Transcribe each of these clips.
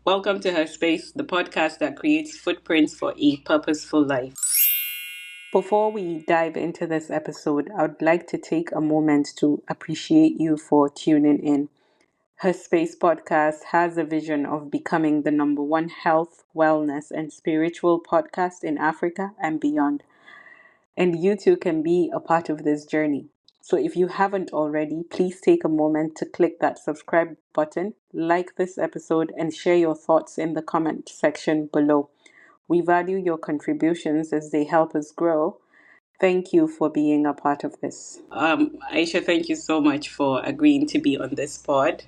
Welcome to HerSpace, the podcast that creates footprints for a purposeful life. Before we dive into this episode, I would like to take a moment to appreciate you for tuning in. HerSpace podcast has a vision of becoming the number one health, wellness, and spiritual podcast in Africa and beyond. And you too can be a part of this journey. So if you haven't already, please take a moment to click that subscribe button, like this episode, and share your thoughts in the comment section below. We value your contributions as they help us grow. Thank you for being a part of this. Aisha, thank you so much for agreeing to be on this pod.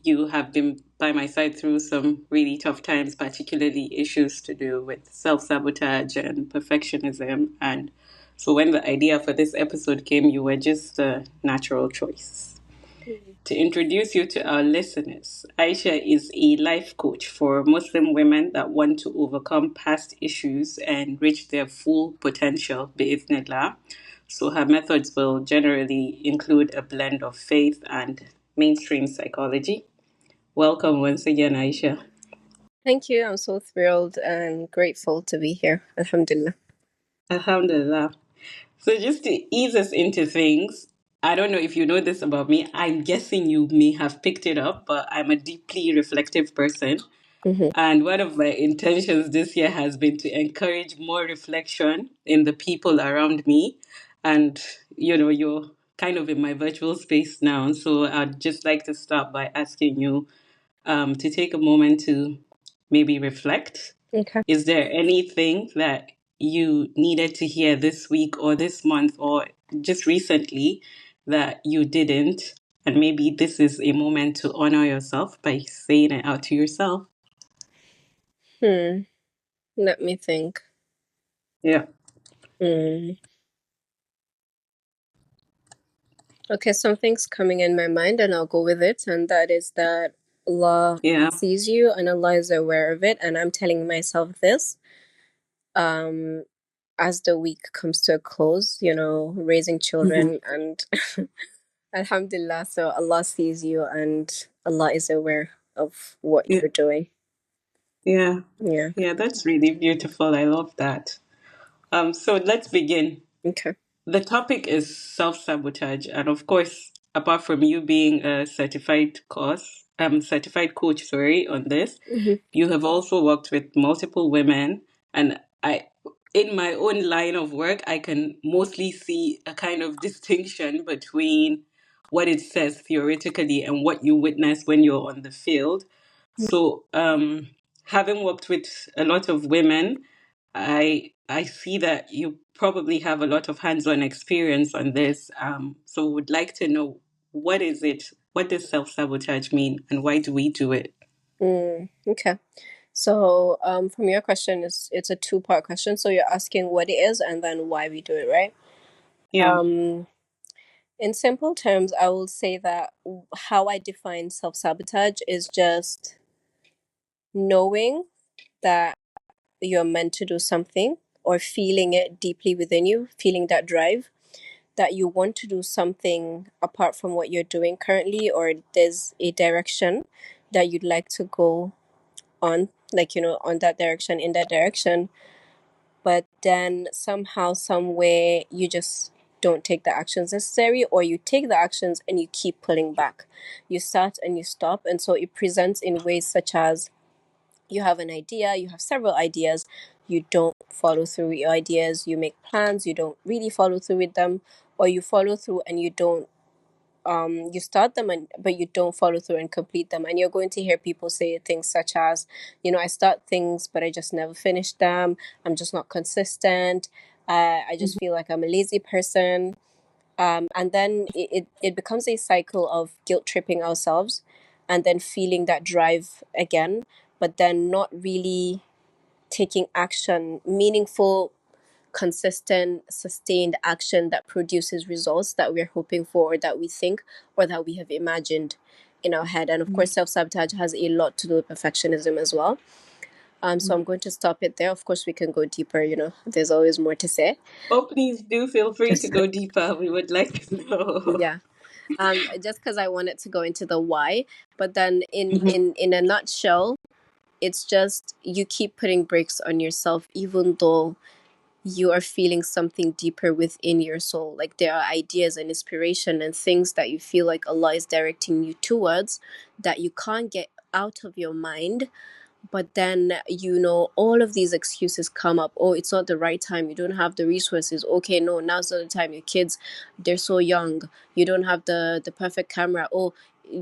You have been by my side through some really tough times, particularly issues to do with self-sabotage and perfectionism. And so when the idea for this episode came, you were just a natural choice. To introduce you to our listeners, Aisha is a life coach for Muslim women that want to overcome past issues and reach their full potential, bi'ithnillah. So her methods will generally include a blend of faith and mainstream psychology. Welcome once again, Aisha. Thank you. I'm so thrilled and grateful to be here. Alhamdulillah. Alhamdulillah. So just to ease us into things, I don't know if you know this about me. I'm guessing you may have picked it up, but I'm a deeply reflective person. Mm-hmm. And one of my intentions this year has been to encourage more reflection in the people around me. And, you're kind of in my virtual space now. So I'd just like to start by asking you to take a moment to maybe reflect. Okay. Is there anything that you needed to hear this week or this month or just recently that you didn't? And maybe this is a moment to honor yourself by saying it out to yourself. Let me think. Yeah. Hmm. Okay, something's coming in my mind and I'll go with it. And that is that Allah Yeah. sees you and Allah is aware of it. And I'm telling myself this as the week comes to a close, raising children and Alhamdulillah. So Allah sees you and Allah is aware of what Yeah. you're doing. Yeah. Yeah. Yeah, that's really beautiful. I love that. So let's begin. Okay. The topic is self-sabotage, and of course, apart from you being a certified coach, sorry, on this, Mm-hmm. you have also worked with multiple women, and in my own line of work, I can mostly see a kind of distinction between what it says theoretically and what you witness when you're on the field. So, having worked with a lot of women, I see that you probably have a lot of hands-on experience on this. So would like to know, what is it? What does self-sabotage mean, and why do we do it? Okay. So, from your question, it's a two-part question. So you're asking what it is and then why we do it, right? Yeah. Um, in simple terms, I will say that how I define self-sabotage is just knowing that you're meant to do something or feeling it deeply within you, feeling that drive that you want to do something apart from what you're doing currently, or there's a direction that you'd like to go on, like, on that direction, in that direction, but then somehow, some way, you just don't take the actions necessary, or you take the actions and you keep pulling back. You start and you stop, and so it presents in ways such as you have an idea, you have several ideas, you don't follow through with your ideas, you make plans, you don't really follow through with them, or you follow through and you don't you start them but you don't follow through and complete them. And you're going to hear people say things such as, I start things but I just never finish them, I'm just not consistent, I just feel like I'm a lazy person. And then it becomes a cycle of guilt tripping ourselves and then feeling that drive again, but then not really taking action, meaningful, consistent, sustained action that produces results that we're hoping for, or that we think, or that we have imagined in our head. And of course, self-sabotage has a lot to do with perfectionism as well. So I'm going to stop it there. Of course, we can go deeper, there's always more to say. Oh, please do feel free to go deeper. We would like to know. Yeah. Just because I wanted to go into the why, but then in a nutshell, It's just you keep putting brakes on yourself, even though you are feeling something deeper within your soul. Like there are ideas and inspiration and things that you feel like Allah is directing you towards that you can't get out of your mind. But then, all of these excuses come up. Oh, it's not the right time, you don't have the resources. Okay, no, now's not the time, your kids, they're so young, you don't have the perfect camera. Oh,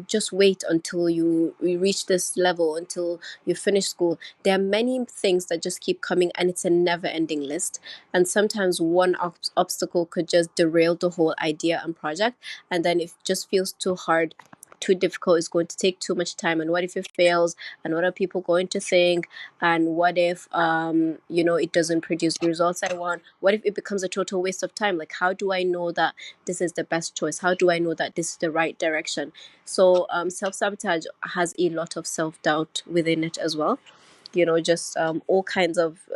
just wait until you reach this level, until you finish school. There are many things that just keep coming, and it's a never ending list. And sometimes one obstacle could just derail the whole idea and project, and then it just feels too hard, too difficult, it's going to take too much time. And what if it fails? And what are people going to think? And what if it doesn't produce the results I want? What if it becomes a total waste of time? Like, how do I know that this is the best choice? How do I know that this is the right direction? So self-sabotage has a lot of self-doubt within it as well. Just all kinds of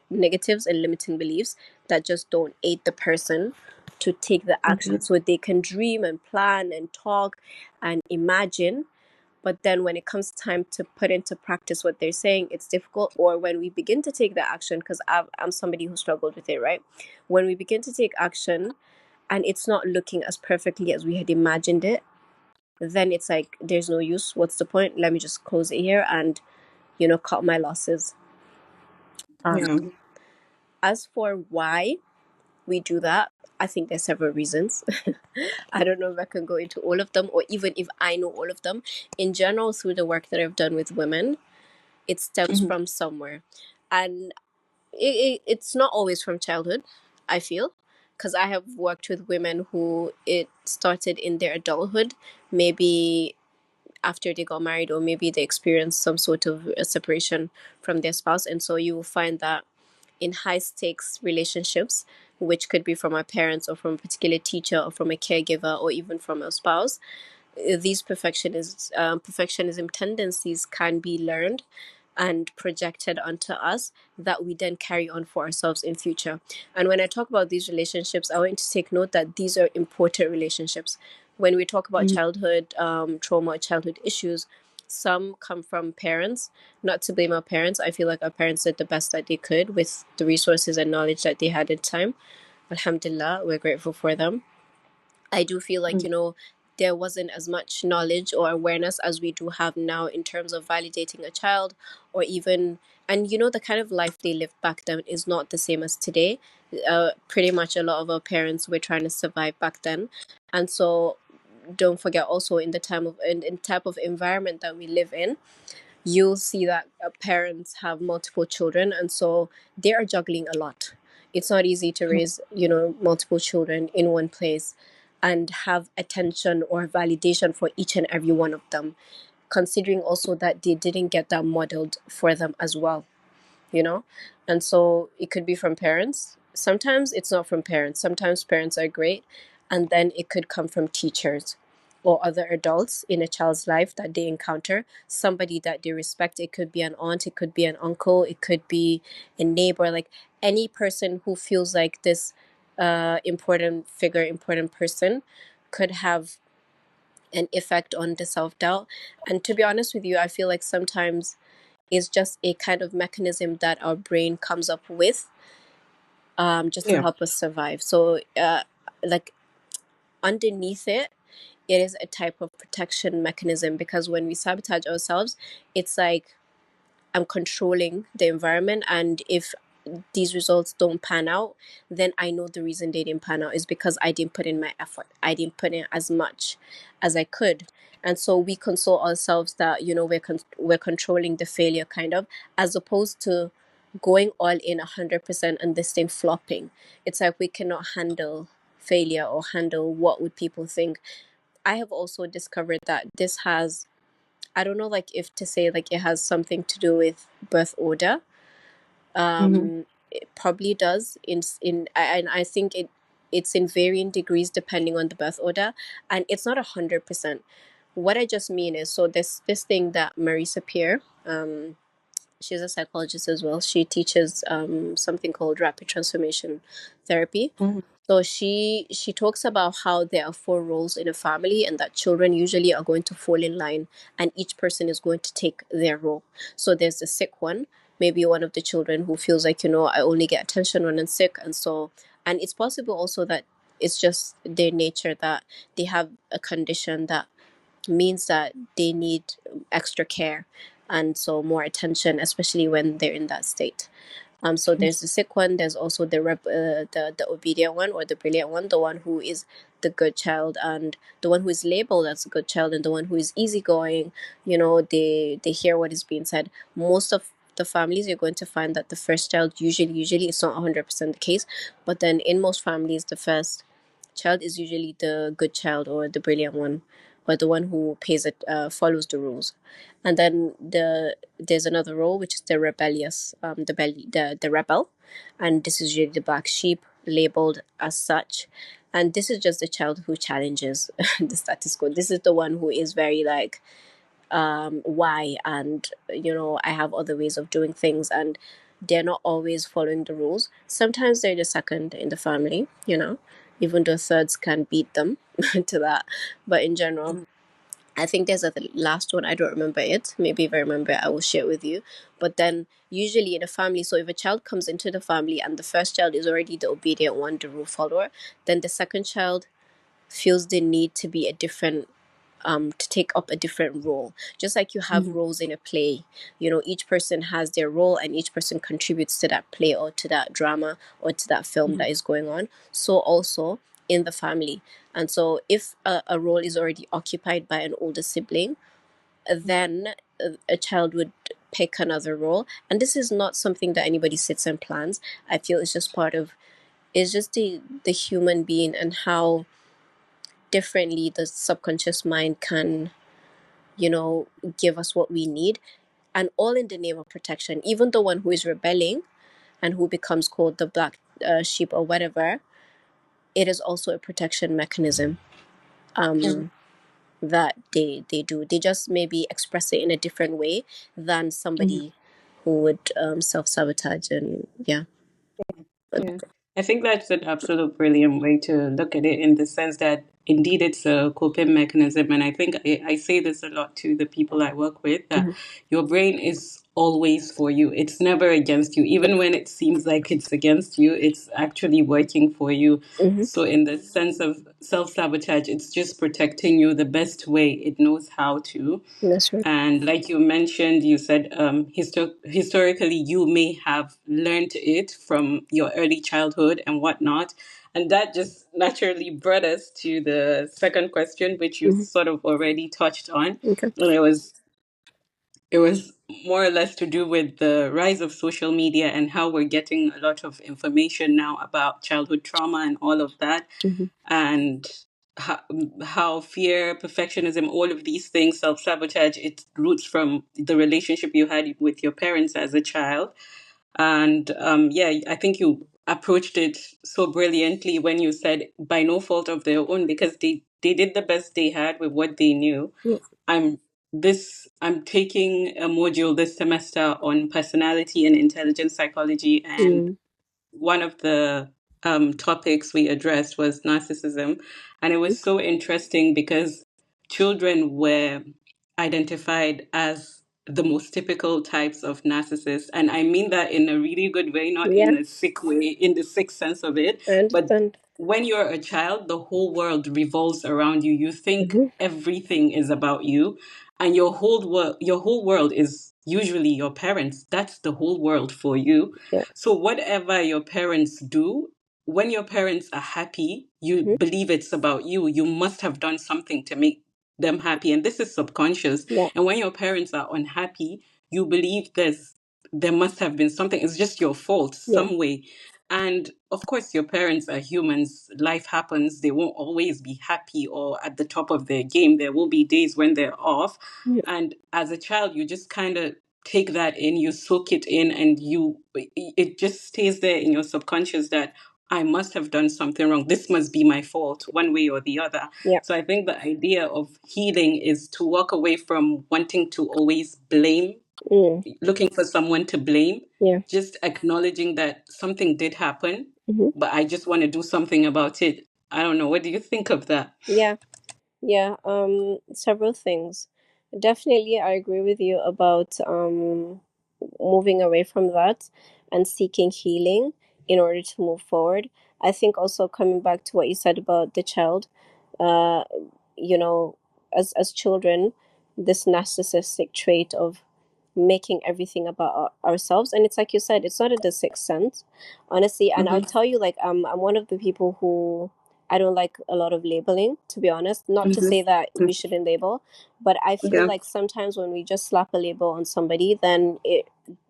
negatives and limiting beliefs that just don't aid the person to take the action. So they can dream and plan and talk and imagine, but then when it comes time to put into practice what they're saying, it's difficult. Or when we begin to take the action, because I'm somebody who struggled with it, right? When we begin to take action and it's not looking as perfectly as we had imagined it, then it's like, there's no use. What's the point? Let me just close it here and, cut my losses. Yeah. As for why we do that, I think there's several reasons. I don't know if I can go into all of them, or even if I know all of them. In general, through the work that I've done with women, it stems Mm-hmm. from somewhere. And it's not always from childhood, I feel, because I have worked with women who it started in their adulthood, maybe after they got married, or maybe they experienced some sort of a separation from their spouse. And so you will find that in high stakes relationships, which could be from our parents or from a particular teacher or from a caregiver or even from a spouse, these perfectionism tendencies can be learned and projected onto us, that we then carry on for ourselves in future. And when I talk about these relationships, I want to take note that these are important relationships. When we talk about childhood trauma, childhood issues, some come from parents. Not to blame our parents, I feel like our parents did the best that they could with the resources and knowledge that they had at the time. Alhamdulillah, we're grateful for them. I do feel like, there wasn't as much knowledge or awareness as we do have now in terms of validating a child, or even, and the kind of life they lived back then is not the same as today. Pretty much a lot of our parents were trying to survive back then. And so don't forget also, in the time of in type of environment that we live in, you'll see that parents have multiple children, and so they are juggling a lot. It's not easy to raise multiple children in one place and have attention or validation for each and every one of them, considering also that they didn't get that modeled for them as well. you know and so it could be from parents. Sometimes it's not from parents, sometimes parents are great, and then it could come from teachers or other adults in a child's life that they encounter, somebody that they respect. It could be an aunt, it could be an uncle, it could be a neighbor, like any person who feels like this important figure, important person could have an effect on the self-doubt. And to be honest with you, I feel like sometimes is just a kind of mechanism that our brain comes up with, just to Yeah. help us survive. So, like underneath it, it is a type of protection mechanism, because when we sabotage ourselves, it's like I'm controlling the environment, and if these results don't pan out, then I know the reason they didn't pan out is because I didn't put in my effort. I didn't put in as much as I could. And so we console ourselves that, we're controlling the failure, kind of, as opposed to going all in 100% and this thing flopping. It's like we cannot handle failure or handle what would people think. I have also discovered that this has, I don't know, like if to say like it has something to do with birth order. Mm-hmm. It probably does and I think it's in varying degrees depending on the birth order, and it's not 100%. What I just mean is, so this thing that Marisa Peer, she's a psychologist as well. She teaches something called rapid transformation therapy. So she talks about how there are four roles in a family, and that children usually are going to fall in line, and each person is going to take their role. So there's the sick one, maybe one of the children who feels like, I only get attention when I'm sick, and it's possible also that it's just their nature that they have a condition that means that they need extra care, and so more attention, especially when they're in that state. So there's the sick one. There's also the obedient one, or the brilliant one, the one who is the good child, and the one who is labeled as a good child, and the one who is easygoing. They hear what is being said. Most of the families, you're going to find that the first child, usually it's not 100% the case, but then in most families, the first child is usually the good child, or the brilliant one, or the one who follows the rules. And then there's another role, which is the rebellious, the rebel, and this is usually the black sheep, labeled as such. And this is just the child who challenges the status quo. This is the one who is very like, why, and I have other ways of doing things, and they're not always following the rules. Sometimes they're the second in the family, even though thirds can beat them to that. But in general, I think there's a last one. I don't remember it. Maybe if I remember it, I will share it with you. But then usually in a family, so if a child comes into the family and the first child is already the obedient one, the rule follower, then the second child feels the need to be a different, to take up a different role. Just like you have Mhm. roles in a play, each person has their role, and each person contributes to that play, or to that drama, or to that film that Mhm. is going on. So also in the family. And so if a role is already occupied by an older sibling, then a child would pick another role. And this is not something that anybody sits and plans. I feel it's just it's just the human being, and how differently the subconscious mind can, give us what we need, and all in the name of protection. Even the one who is rebelling and who becomes called the black sheep or whatever, it is also a protection mechanism, Yeah. that they do. They just maybe express it in a different way than Mhm. somebody who would self-sabotage, and yeah. Yeah, I think that's an absolute brilliant way to look at it, in the sense that indeed it's a coping mechanism. And I think I say this a lot to the people I work with, that Mhm. your brain is always for you. It's never against you. Even when it seems like it's against you, it's actually working for you. Mhm. So, in the sense of self sabotage, it's just protecting you the best way it knows how to. That's right. And like you mentioned, you said historically you may have learned it from your early childhood and whatnot. And that just naturally brought us to the second question, which you Mhm. sort of already touched on. Okay. And it was more or less to do with the rise of social media and how we're getting a lot of information now about childhood trauma and all of that, Mhm. and how, how fear, perfectionism, all of these things, self sabotage, it roots from the relationship you had with your parents as a child. And yeah, I think you approached it so brilliantly when you said by no fault of their own, because they did the best they had with what they knew. Yeah. I'm I'm taking a module this semester on personality and intelligence psychology, and Mm. one of the topics we addressed was narcissism. And it was so interesting because children were identified as the most typical types of narcissists. And I mean that in a really good way, not Yeah, in a sick way, in the sick sense of it. I But understand. when you're a child, the whole world revolves around you. You think Mhm. everything is about you, and your whole world is usually your parents. That's the whole world for you. Yeah. So whatever your parents do, when your parents are happy, you Mhm. believe it's about you. You must have done something to make them happy. And this is subconscious. Yeah. And when your parents are unhappy, you believe there must have been something. It's just your fault Yeah. some way. And of course, your parents are humans. Life happens. They won't always be happy or at the top of their game. There will be days when they're off. Yeah. And as a child, you just kind of take that in, you soak it in, and it just stays there in your subconscious that I must have done something wrong. This must be my fault, one way or the other. Yeah. So I think the idea of healing is to walk away from wanting to always blame, Mm. looking for someone to blame, Yeah. just acknowledging that something did happen. Hmm. but I just want to do something about it. I don't know. What do you think of that? Yeah. Yeah, several things. Definitely, I agree with you about moving away from that and seeking healing in order to move forward. I think also coming back to what you said about the child, uh, you know, as children, this narcissistic trait of making everything about ourselves, and it's like you said, it's not a the sixth sense, honestly. And I'll Mm-hmm. tell you, like, I'm one of the people who I don't like a lot of labeling, to be honest. Not to say that Mm-hmm. we shouldn't label, but I feel Yeah. like sometimes when we just slap a label on somebody, then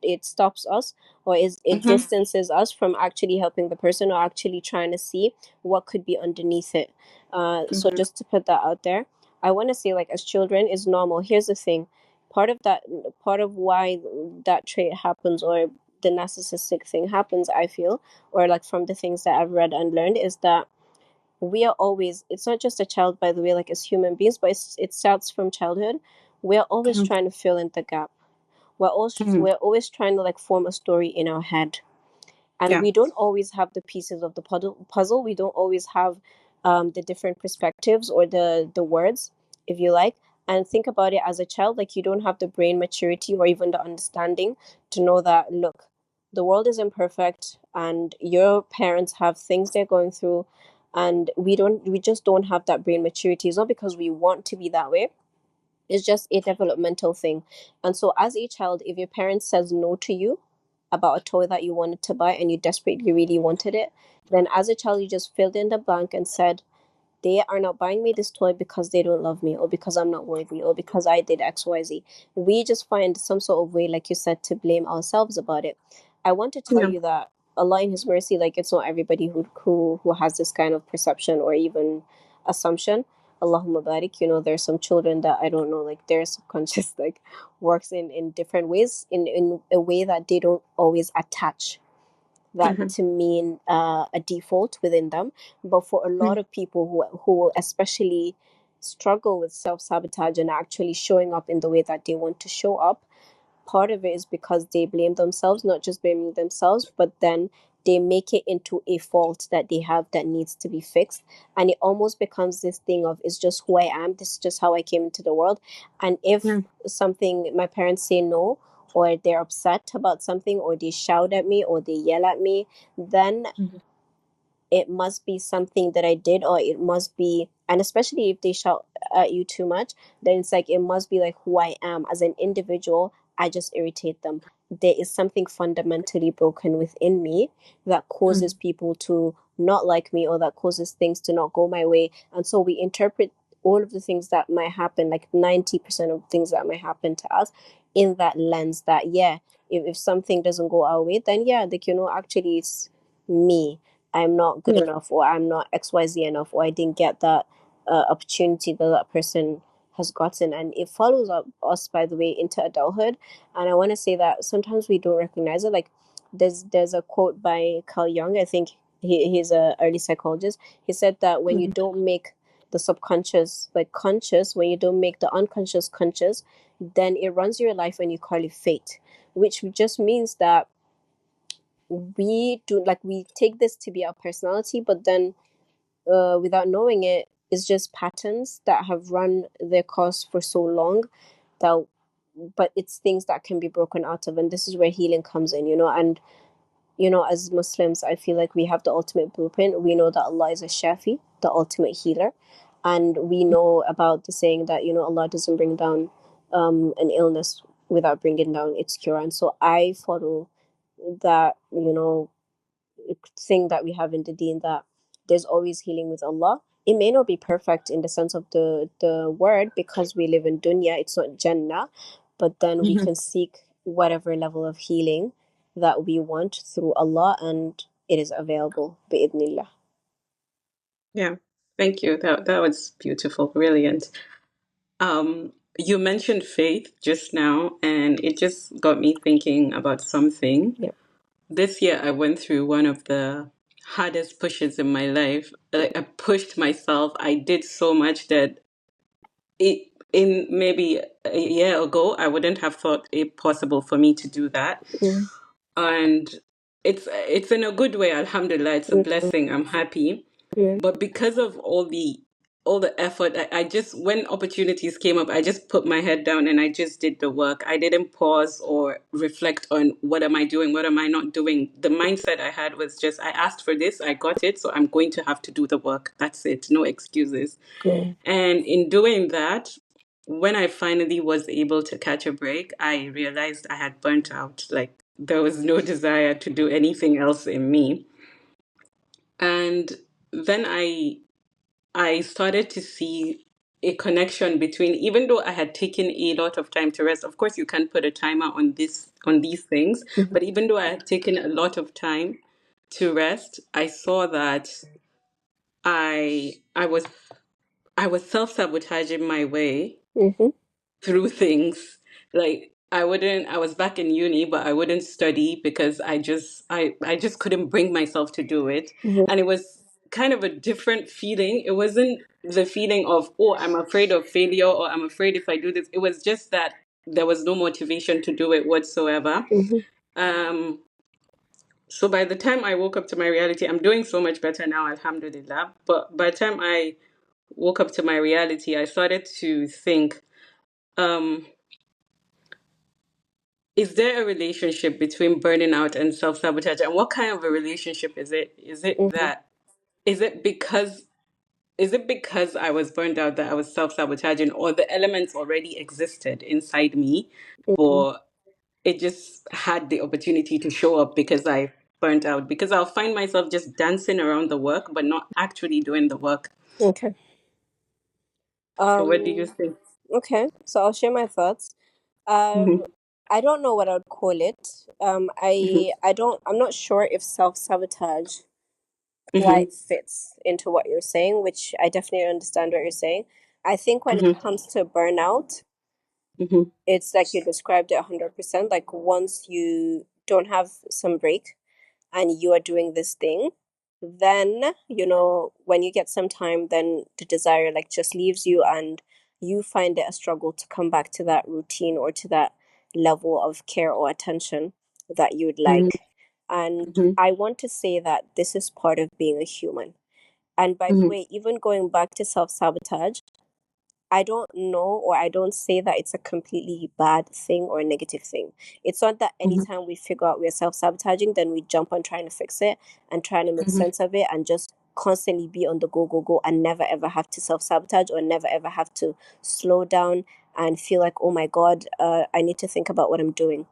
it stops us, or is it Mm-hmm. distances us from actually helping the person or actually trying to see what could be underneath it. So Mm-hmm. just to put that out there, I want to say, like, as children is normal. Here's the thing, part of that, part of why that trait happens, or the narcissistic thing happens, I feel, or like from the things that I've read and learned, is that we are always, it's not just a child, by the way, like as human beings, but it starts from childhood. We're always trying to fill in the gap. Mm-hmm. We're always trying to like form a story in our head, and Yeah. we don't always have the pieces of the puzzle. We don't always have the different perspectives or the words, if you like. And think about it, as a child, like, you don't have the brain maturity or even the understanding to know that, look, the world is imperfect and your parents have things they're going through, and we just don't have that brain maturity. It's not because we want to be that way, it's just a developmental thing. And so, as a child, if your parent says no to you about a toy that you wanted to buy and you desperately really wanted it, then as a child, you just filled in the blank and said, they are not buying me this toy because they don't love me, or because I'm not worthy, or because I did XYZ. We just find some sort of way, like you said, to blame ourselves about it. I want to tell Yeah. you that Allah in His mercy, like, it's not everybody who has this kind of perception or even assumption. Allahumma barik, there's some children that I don't know, like, their subconscious like works in different ways, in a way that they don't always attach that Mm-hmm. to mean a default within them. But for a lot of people who especially struggle with self sabotage and actually showing up in the way that they want to show up, part of it is because they blame themselves, not just blaming themselves, but then they make it into a fault that they have that needs to be fixed. And it almost becomes this thing of, it's just who I am, this is just how I came into the world. And if Yeah. something, my parents say no, or they're upset about something, or they shout at me, or they yell at me, then Mm-hmm. it must be something that I did, or it must be, and especially if they shout at you too much, then it's like, it must be like who I am as an individual. I just irritate them. There is something fundamentally broken within me that causes people to not like me, or that causes things to not go my way. And so we interpret all of the things that might happen, like 90% of things that might happen to us, in that lens that, yeah, if something doesn't go our way, then yeah, like, actually it's me. I'm not good Yeah. enough, or I'm not XYZ enough, or I didn't get that opportunity that that person has gotten. And it follows up us, by the way, into adulthood. And I want to say that sometimes we don't recognize it. Like, there's a quote by Carl Jung, I think he's a early psychologist. He said that when you Mm-hmm. don't make the subconscious like conscious, when you don't make the unconscious conscious, then it runs your life and you call it fate, which just means that we do, like, we take this to be our personality, but then without knowing it, it's just patterns that have run their course for so long that, but it's things that can be broken out of. And this is where healing comes in. And as Muslims, I feel like we have the ultimate blueprint. We know that Allah is a shafi, the ultimate healer. And we know about the saying that, Allah doesn't bring down an illness without bringing down its cure. And so I follow that, thing that we have in the deen, that there's always healing with Allah. It may not be perfect in the sense of the word, because we live in dunya, it's not Jannah, but then we Mm-hmm. can seek whatever level of healing that we want through Allah, and it is available bi'idnillah. Yeah. Thank you. That was beautiful, brilliant. You mentioned faith just now, and it just got me thinking about something. Yep. This year, I went through one of the hardest pushes in my life. Like, I pushed myself. I did so much that in maybe a year ago, I wouldn't have thought it possible for me to do that. Mm. And it's in a good way, alhamdulillah. It's a Mm-hmm. blessing. I'm happy. But because of all the effort, I just, when opportunities came up, I just put my head down and I just did the work. I didn't pause or reflect on what am I doing, what am I not doing. The mindset I had was just, I asked for this, I got it, so I'm going to have to do the work. That's it. No excuses. Good. And in doing that, when I finally was able to catch a break, I realized I had burnt out. Like there was no desire to do anything else in me. And then I started to see a connection between, even though I had taken a lot of time to rest. Of course, you can't put a timer on these things, Mm-hmm. but even though I had taken a lot of time to rest, I saw that I was self-sabotaging my way Mm-hmm. through things. Like I was back in uni, but I wouldn't study because I just couldn't bring myself to do it. Mm-hmm. And it was kind of a different feeling. It wasn't the feeling of, oh, I'm afraid of failure or I'm afraid if I do this. It was just that there was no motivation to do it whatsoever. Mm-hmm. Um, so by the time I woke up to my reality, I'm doing so much better now, alhamdulillah. But by the time I woke up to my reality, I started to think, um, is there a relationship between burning out and self-sabotage? And what kind of a relationship is it? Mm-hmm. Is it because is it because I was burned out that I was self-sabotaging, or the elements already existed inside me, Mm-hmm. but it just had the opportunity to show up because I burnt out? Because I'll find myself just dancing around the work, but not actually doing the work. Okay. So what do you Um. think? Okay. So I'll share my thoughts. Um. Hmm. I don't know what I would call it. Hmm. I don't. I'm not sure if self-sabotage Hmm. quite fits into what you're saying, which I definitely understand what you're saying. I think when it Hmm. comes to burnout, Hmm. it's like you described it 100%. Like once you don't have some break and you are doing this thing, then, when you get some time, then the desire like just leaves you and you find it a struggle to come back to that routine or to that level of care or attention that you'd like. And Hmm. I want to say that this is part of being a human. And by the Hmm. way, even going back to self sabotage, I don't know, or I don't say that it's a completely bad thing or a negative thing. It's not that Hmm. anytime we figure out we're self sabotaging, then we jump on trying to fix it and trying to make Hmm. sense of it and just constantly be on the go, go, go and never ever have to self sabotage or never ever have to slow down and feel like, oh my God, I need to think about what I'm doing.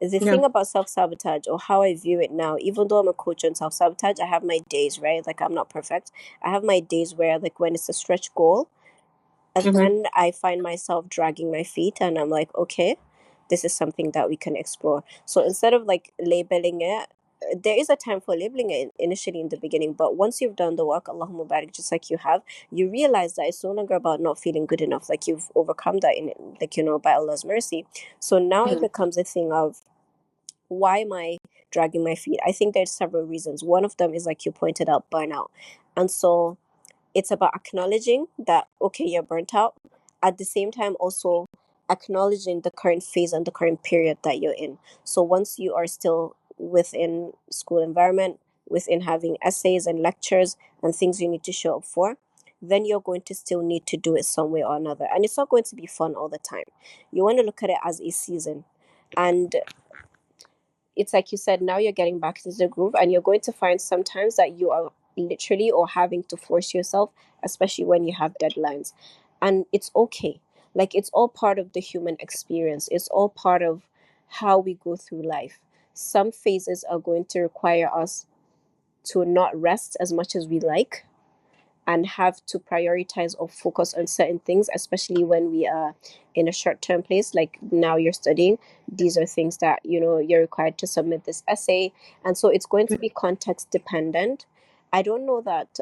The Yeah. thing about self sabotage, or how I view it now, even though I'm a coach on self sabotage, I have my days, right? Like, I'm not perfect. I have my days where, like, when it's a stretch goal, and Hmm. then I find myself dragging my feet and I'm like, okay, this is something that we can explore. So instead of like labeling it, there is a time for labeling it initially in the beginning, but once you've done the work, Allahumma barik, just like you have, you realize that it's no longer about not feeling good enough. Like you've overcome that in, like, by Allah's mercy. So now it Hmm. becomes a thing of, why am I dragging my feet? I think there's several reasons. One of them is, like you pointed out, burnout. And so it's about acknowledging that, okay, you're burnt out, at the same time also acknowledging the current phase and the current period that you're in. So once you are still within school environment, within having essays and lectures and things you need to show up for, then you're going to still need to do it some way or another, and it's not going to be fun all the time. You want to look at it as a season. And it's like you said, now you're getting back into the groove and you're going to find sometimes that you are literally or having to force yourself, especially when you have deadlines. And it's okay. Like, it's all part of the human experience, it's all part of how we go through life. Some phases are going to require us to not rest as much as we like and have to prioritize or focus on certain things, especially when we are in a short term place. Like now you're studying, these are things that you're required to submit this essay. And so it's going to be context dependent. I don't know that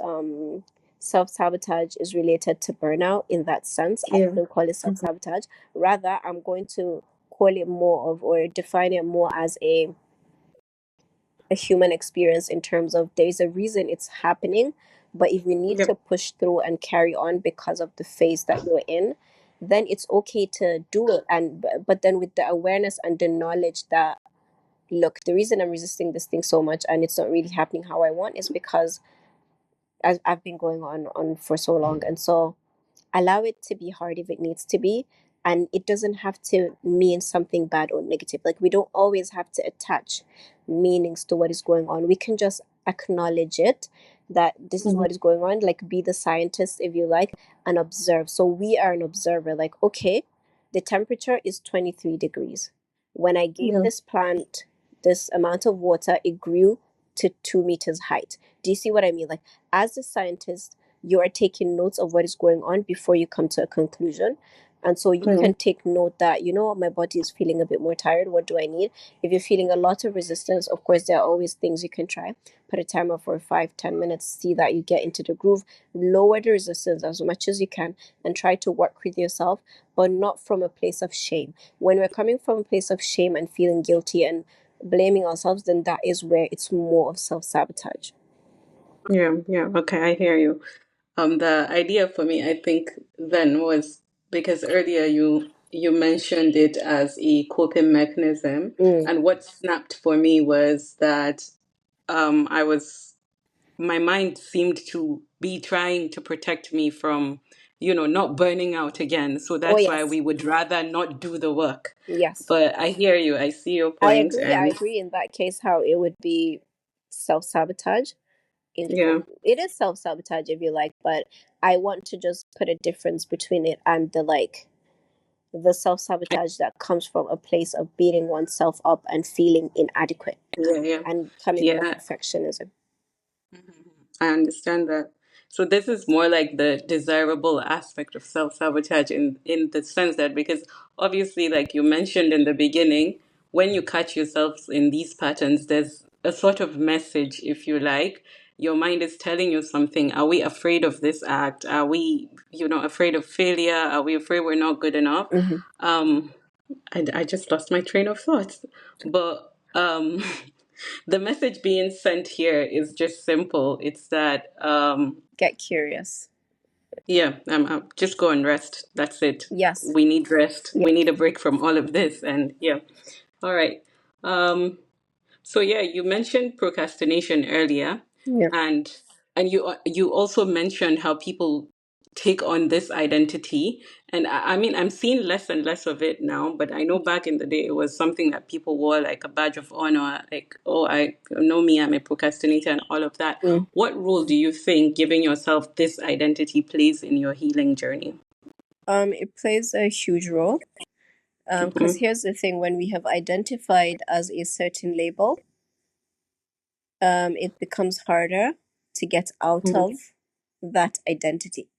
self sabotage is related to burnout in that sense. I Yeah. wouldn't call it self Mhm. sabotage. Rather, I'm going to call it more of, or define it more as a human experience, in terms of there's a reason it's happening, but if we need to Yep. push through and carry on because of the phase that you're in, then it's okay to do it. And but then with the awareness and the knowledge that look, the reason I'm resisting this thing so much and it's not really happening how I want is because I've been going on for so long. And so allow it to be hard if it needs to be, and it doesn't have to mean something bad or negative. Like, we don't always have to attach meanings to what is going on. We can just acknowledge it, that this is Mhm. what is going on, like be the scientist if you like, and observe. So we are an observer, like, okay, the temperature is 23 degrees. When I gave Yeah. this plant this amount of water, it grew to 2 meters height. Do you see what I mean? Like, as a scientist, you are taking notes of what is going on before you come to a conclusion. And so you Yeah. can take note that, you know, my body is feeling a bit more tired. What do I need? If you're feeling a lot of resistance, of course, there are always things you can try. Put a timer for 5-10 minutes, see that you get into the groove, lower the resistance as much as you can, and try to work with yourself, but not from a place of shame. When we're coming from a place of shame and feeling guilty and blaming ourselves, then that is where it's more of self sabotage. Yeah. Yeah. Okay, I hear you. The idea for me, I think, then was because earlier you mentioned it as a coping mechanism, Mm. and what snapped for me was that I was my mind seemed to be trying to protect me from, not burning out again. So Oh, that's why yes. we would rather not do the work. Yes. But I hear you. I see your I point, agree. I and agree in that case how it would be self sabotage. yeah, It is self sabotage if you like, but I want to just put a difference between it and the self I, sabotage that comes from a place of beating oneself up and feeling inadequate yeah, yeah, and coming from yeah. perfectionism. Mhm. I understand that. So this is more like the desirable aspect of self-sabotage in the sense that because obviously, like you mentioned in the beginning, when you catch yourselves in these patterns, there's a sort of message, if you like. Your mind is telling you something. Are we afraid of this act? Are we, afraid of failure? Are we afraid we're not good enough? Hmm. Um, I just lost my train of thought. But the message being sent here is just simple. It's that, Get curious. yeah, just go and rest. That's it. Yes. We need rest. Yeah. We need a break from all of this. And yeah, all right. Um, so yeah, you mentioned procrastination earlier, Yeah. and you also mentioned how people take on this identity. And I mean, I'm seeing less and less of it now, but I know back in the day it was something that people wore like a badge of honor, like, oh, I know me, I'm a procrastinator, and all of that. Mm. What role do you think giving yourself this identity plays in your healing journey? It plays a huge role. Because Hmm. here's the thing: when we have identified as a certain label, it becomes harder to get out Hmm. of that identity.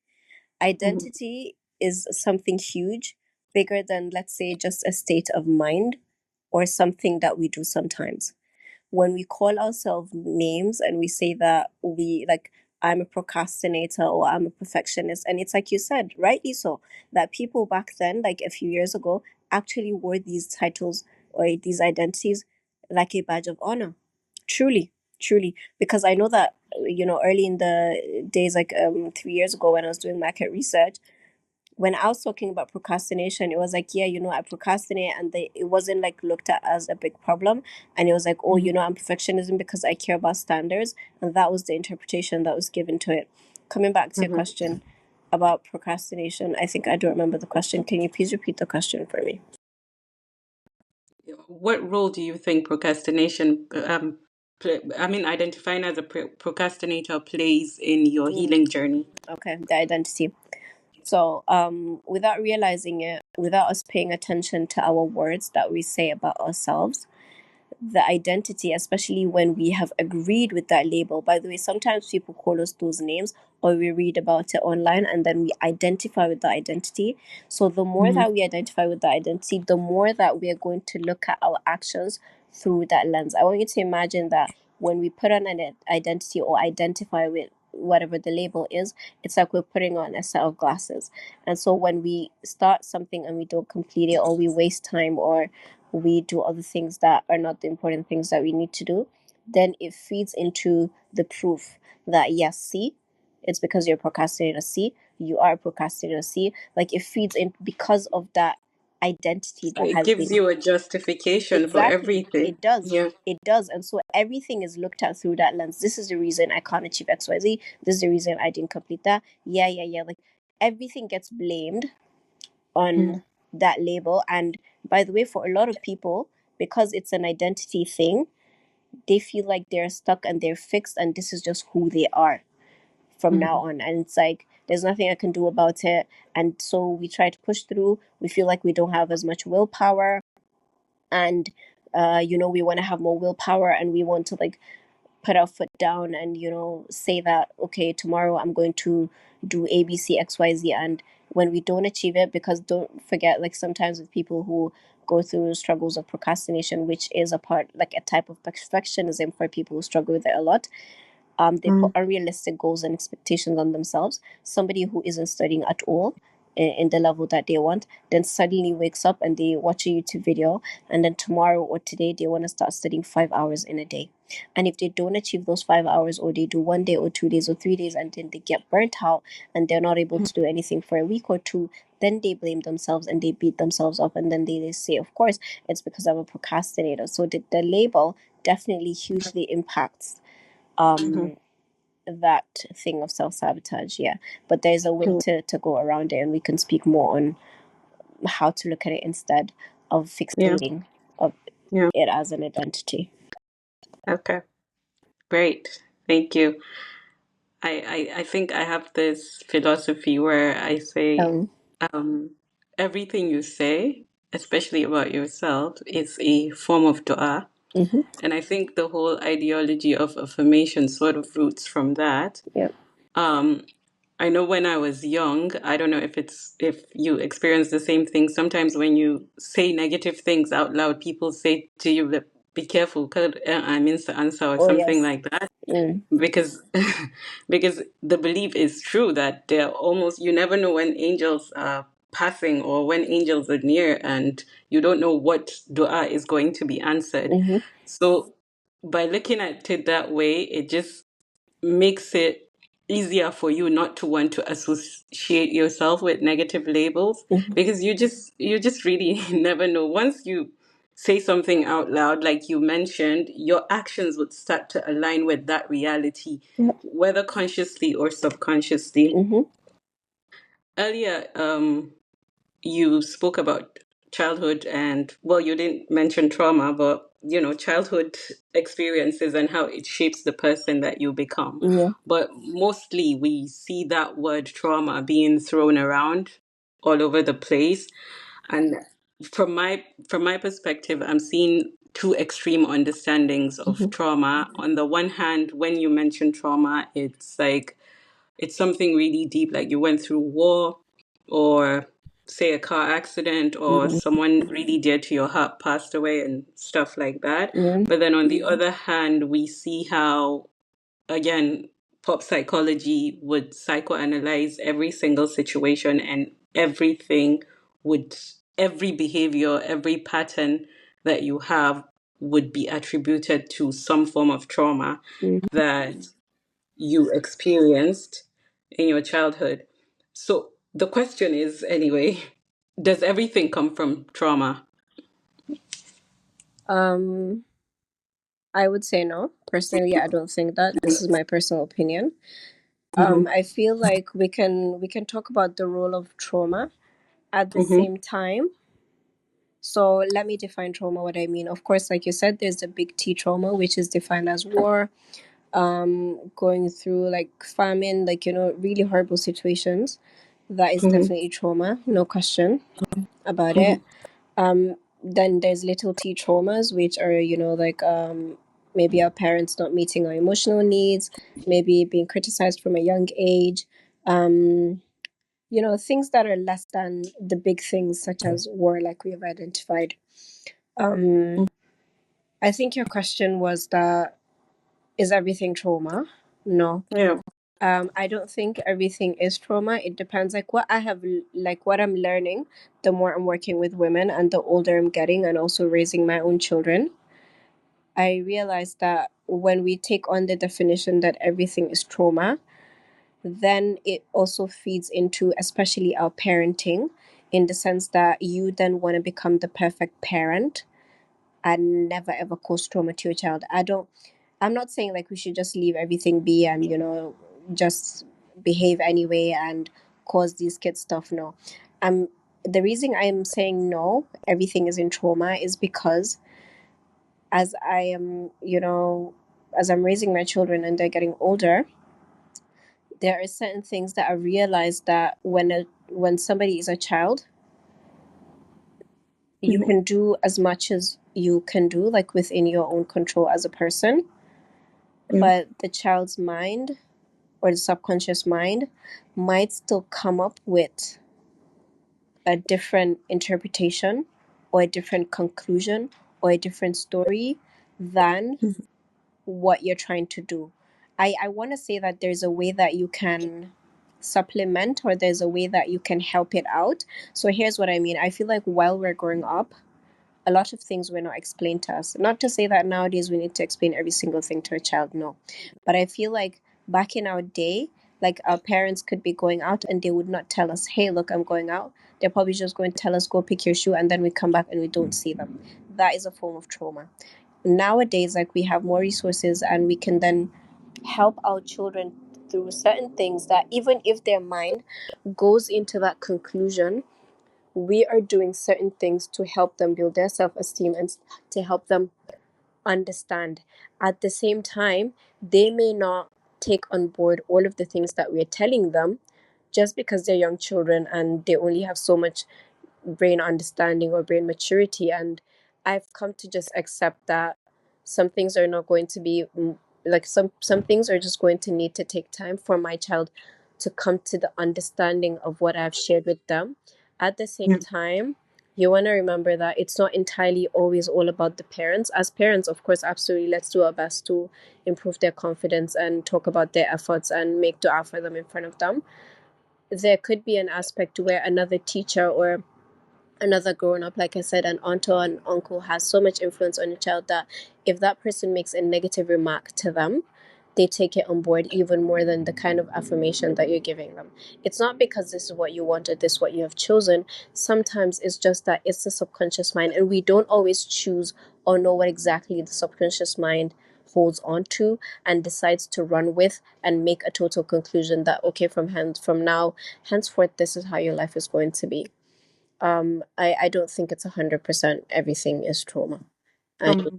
Hmm. Identity is something huge, bigger than, let's say, just a state of mind or something that we do sometimes. When we call ourselves names and we say that we like, I'm a procrastinator or I'm a perfectionist, and it's like you said, rightly so, that people back then, like a few years ago, actually wore these titles or these identities like a badge of honor. Truly, truly. Because I know that, early in the days, like 3 years ago when I was doing market research, when I was talking about procrastination, it was like, yeah, I procrastinate, and it wasn't like looked at as a big problem. And it was like, oh, I'm perfectionism because I care about standards. And that was the interpretation that was given to it. Coming back to your Hmm. question about procrastination, I think I don't remember the question. Can you please repeat the question for me? What role do you think procrastination, I mean, identifying as a procrastinator plays in your Mm, healing journey? okay, the identity. So, without realizing it, without us paying attention to our words that we say about ourselves, the identity, especially when we have agreed with that label. By the way, sometimes people call us those names, or we read about it online and then we identify with the identity. So, the more Hmm. that we identify with the identity, the more that we are going to look at our actions through that lens. I want you to imagine that when we put on an identity or identify with whatever the label is, it's like we're putting on a set of glasses. And so when we start something and we don't complete it, or we waste time, or we do other things that are not the important things that we need to do, then it feeds into the proof that, yes, see, it's because you're a procrastinator. See, you are a procrastinator. See, like, it feeds in because of that identity So that it has gives been. you a justification for Exactly. everything. It does. Yeah. It does. And so everything is looked at through that lens. This is the reason I can't achieve XYZ. This is the reason I didn't complete that. Yeah, yeah, yeah. Like everything gets blamed on that label. And by the way, for a lot of people, because it's an identity thing, they feel like they're stuck and they're fixed and this is just who they are from now Mm-hmm. on. And it's like there's nothing I can do about it. And so we try to push through. We feel like we don't have as much willpower, and we want to have more willpower, and we want to like put our foot down and say that, okay, tomorrow I'm going to do ABCXYZ. And when we don't achieve it, because don't forget, like sometimes with people who go through struggles of procrastination, which is a part, like a type of perfectionism for people who struggle with it a lot, they put unrealistic goals and expectations on themselves. Somebody who isn't studying at all in the level that they want, then suddenly wakes up and they watch a YouTube video, and then tomorrow or today they want to start studying 5 hours in a day. And if they don't achieve those 5 hours, or they do 1 day or 2 days or 3 days, and then they get burnt out and they're not able to do anything for a week or two, then they blame themselves and they beat themselves up, and then they say, of course, it's because I'm a procrastinator. So the label definitely hugely impacts Mm-hmm. that thing of self-sabotage. Yeah, but there's a way to go around it, and we can speak more on how to look at it instead of Yeah. fixating of Yeah. it as an identity. Okay. Great. Thank you. I think I have this philosophy where I say, um um, everything you say, especially about yourself, is a form of dua. mm-hmm, And I think the whole ideology of affirmation sort of roots from that. yeah, Um, I know when I was young, I don't know if you experience the same thing. Sometimes when you say negative things out loud, people say to you, that, "Be careful, I mean the answer," or oh something yes, like that, mm, because because the belief is true that they're almost, you never know when angels are passing or when angels are near, and you don't know what dua is going to be answered. mm-hmm, So by looking at it that way, it just makes it easier for you not to want to associate yourself with negative labels, mm-hmm, because you just really never know. Once you say something out loud, like you mentioned, your actions would start to align with that reality, yeah, whether consciously or subconsciously. mm-hmm, Earlier, you spoke about childhood, and well, you didn't mention trauma, but childhood experiences and how it shapes the person that you become. yeah, But mostly we see that word trauma being thrown around all over the place. And from my perspective, I'm seeing two extreme understandings of mm-hmm, trauma. On the one hand, when you mention trauma, it's like it's something really deep, like you went through war, or say a car accident, or mm-hmm, someone really dear to your heart passed away and stuff like that. yeah, But then on the other hand, we see how, again, pop psychology would psychoanalyze every single situation, and everything would, every behavior, every pattern that you have would be attributed to some form of trauma mm-hmm. that you experienced in your childhood. So the question is, anyway, does everything come from trauma? um I would say no. Personally, I don't think that. This is my personal opinion. Mm-hmm. I feel like we can talk about the role of trauma at the Mm-hmm. same time. So let me define trauma, what I mean. Of course, like you said, there's the big T trauma, which is defined as war, going through like famine, like, really horrible situations. That is Mm-hmm. definitely trauma, no question about it. Then there's little T traumas, which are, like maybe our parents not meeting our emotional needs, maybe being criticized from a young age. Um, things that are less than the big things, such as war, like we have identified. Um, I think your question was that, is everything trauma? No. Yeah. I don't think everything is trauma. It depends. Like what I'm learning, the more I'm working with women and the older I'm getting, and also raising my own children, I realize that when we take on the definition that everything is trauma, then it also feeds into, especially our parenting, in the sense that you then want to become the perfect parent and never ever cause trauma to your child. I'm not saying like we should just leave everything be and, just behave anyway and cause these kids stuff. No. Um, the reason I'm saying no, everything is in trauma, is because as I am, as I'm raising my children and they're getting older, there are certain things that I realize that when somebody is a child, you can do as much as you can do, like within your own control as a person, but the child's mind or the subconscious mind might still come up with a different interpretation or a different conclusion or a different story than what you're trying to do. I want to say that there's a way that you can supplement, or there's a way that you can help it out. So here's what I mean. I feel like while we're growing up, a lot of things were not explained to us. Not to say that nowadays we need to explain every single thing to a child, no. But I feel like back in our day, like our parents could be going out and they would not tell us, hey, look, I'm going out. They're probably just going to tell us, go pick your shoe, and then we come back and we don't see them. That is a form of trauma. Nowadays, like, we have more resources and we can then help our children through certain things that even if their mind goes into that conclusion, we are doing certain things to help them build their self-esteem and to help them understand. At the same time, they may not take on board all of the things that we're telling them, just because they're young children and they only have so much brain understanding or brain maturity. And I've come to just accept that some things are not going to be like some things are just going to need to take time for my child to come to the understanding of what I've shared with them. At the same time, you want to remember that it's not entirely always all about the parents. As parents, of course, absolutely, let's do our best to improve their confidence and talk about their efforts and make dua for them in front of them. There could be an aspect where another teacher or another grown up, like I said, an aunt or an uncle, has so much influence on a child that if that person makes a negative remark to them, they take it on board even more than the kind of affirmation that you're giving them. It's not because this is what you wanted, this is what you have chosen. Sometimes it's just that it's the subconscious mind, and we don't always choose or know what exactly the subconscious mind holds on to and decides to run with and make a total conclusion that, okay, from now henceforth, this is how your life is going to be. I don't think it's 100% everything is trauma.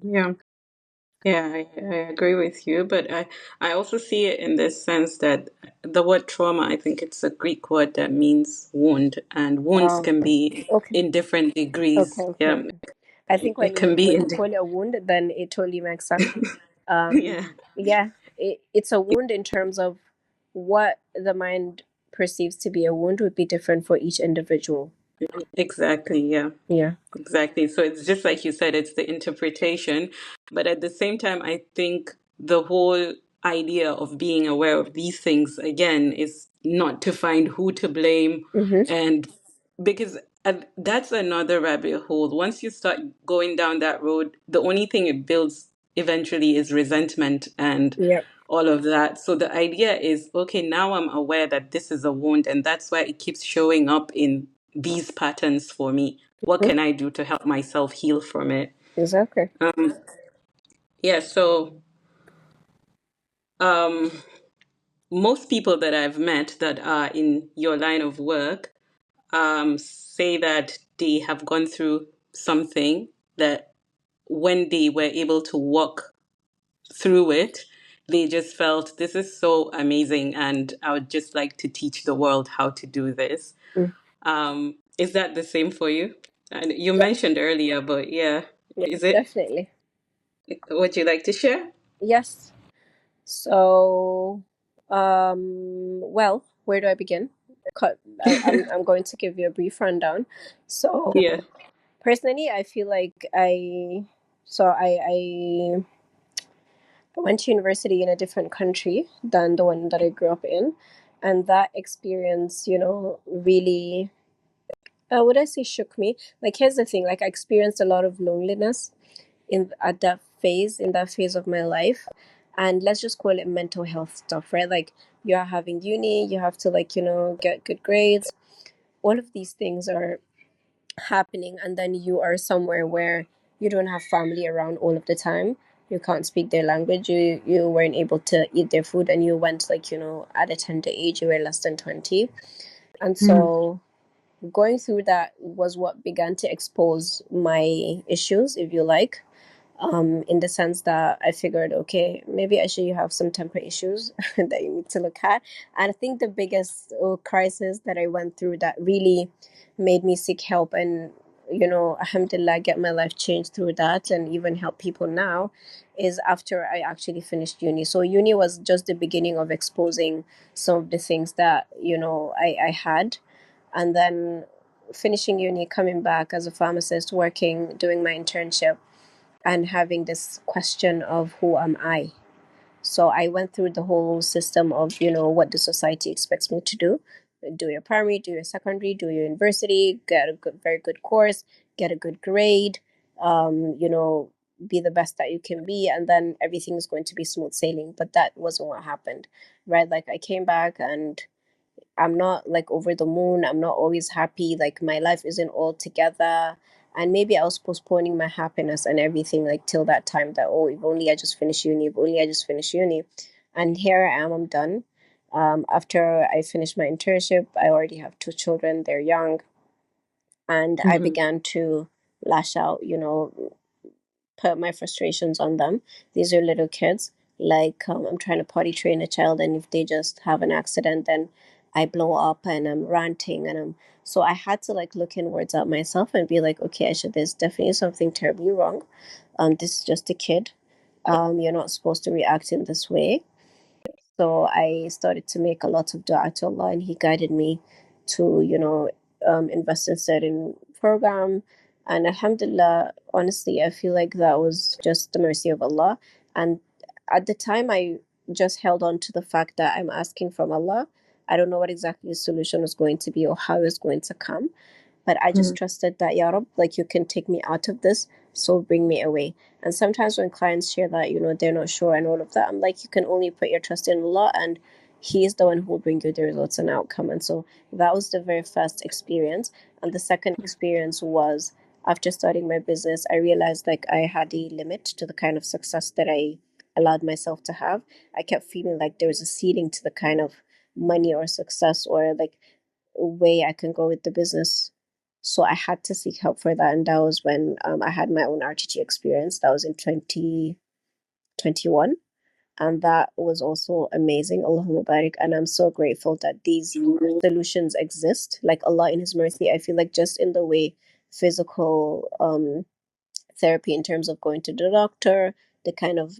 Yeah. Yeah, I agree with you, but I also see it in this sense that the word trauma, I think it's a Greek word that means wound, and wounds Um, can be okay, in different okay, degrees. okay, Yeah, okay. I think it can be when you in, call it a wound, then it totally makes sense. yeah, Yeah, it's a wound in terms of what the mind perceives to be a wound would be different for each individual. exactly. Yeah. Yeah. Exactly. So it's just like you said, it's the interpretation. But at the same time, I think the whole idea of being aware of these things, again, is not to find who to blame. Mm-hmm. And because that's another rabbit hole. Once you start going down that road, the only thing it builds eventually is resentment and Yep. all of that. So the idea is, okay, now I'm aware that this is a wound, and that's why it keeps showing up in these patterns for me. What Mhm. can I do to help myself heal from it? Exactly. Yeah, so um, most people that I've met that are in your line of work say that they have gone through something that when they were able to walk through it, they just felt this is so amazing, and I would just like to teach the world how to do this. Mm. Is that the same for you? And you Yeah. mentioned earlier, but yeah, Yeah. is it? Definitely. Would you like to share? Yes. So, well, where do I begin? I'm going to give you a brief rundown. So, Yeah. personally, I feel like I went to university in a different country than the one that I grew up in, and that experience, really, would I say shook me? Like, here's the thing: like, I experienced a lot of loneliness in that phase of my life, and let's just call it mental health stuff, right? Like, you're having uni, you have to, like, get good grades, all of these things are happening, and then you are somewhere where you don't have family around all of the time. You can't speak their language. You weren't able to eat their food, and you went, like, at a tender age. You were less than 20, and Mm, so going through that was what began to expose my issues, if you like, in the sense that I figured, okay, maybe actually you have some temper issues that you need to look at. And I think the biggest crisis that I went through that really made me seek help and, alhamdulillah, get my life changed through that and even help people now, is after I actually finished uni. So uni was just the beginning of exposing some of the things that, I had. And then finishing uni, coming back as a pharmacist, working, doing my internship, and having this question of who am I. So I went through the whole system of, what the society expects me to do your primary, do your secondary, do your university, get a good, very good course, get a good grade, be the best that you can be, and then everything is going to be smooth sailing. But that wasn't what happened, right? Like, I came back and I'm not like over the moon. I'm not always happy. Like, my life isn't all together. And maybe I was postponing my happiness and everything, like, till that time, that, oh, if only I just finish uni, if only I just finish uni. And here I am, I'm done. After I finished my internship, I already have two children. They're young. And I mhm, began to lash out, put my frustrations on them. These are little kids. Like, I'm trying to potty train a child, and if they just have an accident, then I blow up and I'm ranting, and I'm so I had to, like, look inwards at myself and be like, okay, Aisha, there's definitely something terribly wrong. This is just a kid. You're not supposed to react in this way. So I started to make a lot of dua to Allah, and He guided me to, invest in certain program. And Alhamdulillah, honestly, I feel like that was just the mercy of Allah. And at the time, I just held on to the fact that I'm asking from Allah. I don't know what exactly the solution was going to be or how it's going to come, but I just mhm, trusted that, Ya Rab, like, you can take me out of this, so bring me away. And sometimes when clients share that, they're not sure and all of that, I'm like, you can only put your trust in Allah, and He is the one who will bring you the results and outcome. And so that was the very first experience. And the second experience was after starting my business, I realized, like, I had a limit to the kind of success that I allowed myself to have. I kept feeling like there was a ceiling to the kind of money or success or, like, way I can go with the business. So I had to seek help for that. And that was when I had my own RTT experience. That was in 2021. And that was also amazing. Allahumma barik. And I'm so grateful that these mhm, solutions exist. Like, Allah in His mercy, I feel like just in the way physical therapy, in terms of going to the doctor, the kind of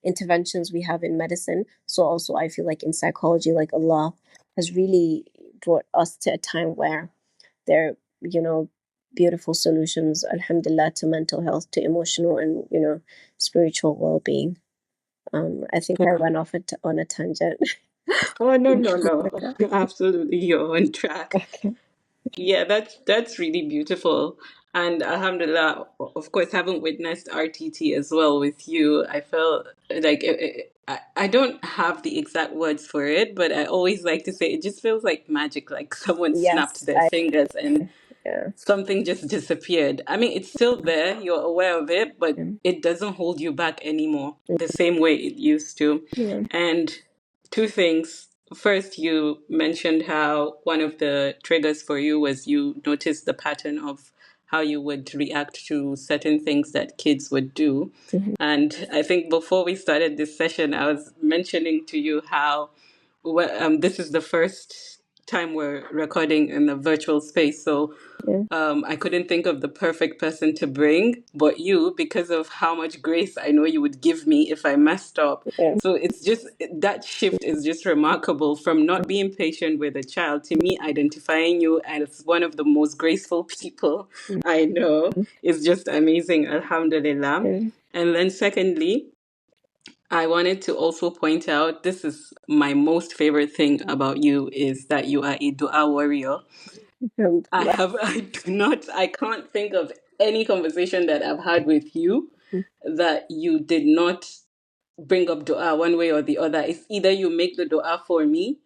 interventions we have in medicine. So also, I feel like in psychology, like, Allah has really brought us to a time where there, you know, beautiful solutions, alhamdulillah, to mental health, to emotional and, spiritual well-being. I think I yeah. went off on a tangent. Oh, no, no, no. Absolutely, you're on track. Okay. Yeah, that's really beautiful. And Alhamdulillah, of course, having witnessed RTT as well with you, I felt like I don't have the exact words for it, but I always like to say it just feels like magic, like someone snapped Yes, their fingers and yeah, something just disappeared. I mean, it's still there, you're aware of it, but yeah, it doesn't hold you back anymore the same way it used to. yeah, And two things. First, you mentioned how one of the triggers for you was you noticed the pattern of how you would react to certain things that kids would do. mhm, And I think before we started this session, I was mentioning to you how this is the first time we're recording in a virtual space. So yeah, I couldn't think of the perfect person to bring but you because of how much grace I know you would give me if I messed up. yeah, So it's just that shift is just remarkable from not being patient with a child to me identifying you as one of the most graceful people I know is just amazing. Alhamdulillah. yeah, And then, secondly, I wanted to also point out this is my most favorite thing about you is that you are a dua warrior. alhamdulillah. I can't think of any conversation that I've had with you that you did not bring up dua one way or the other. It's either you make the dua for me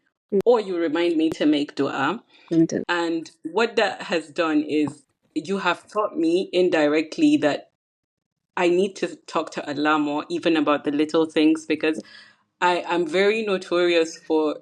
or you remind me to make dua. Alhamdulillah. And what that has done is you have taught me indirectly that I need to talk to Allah more, even about the little things, because I am very notorious for,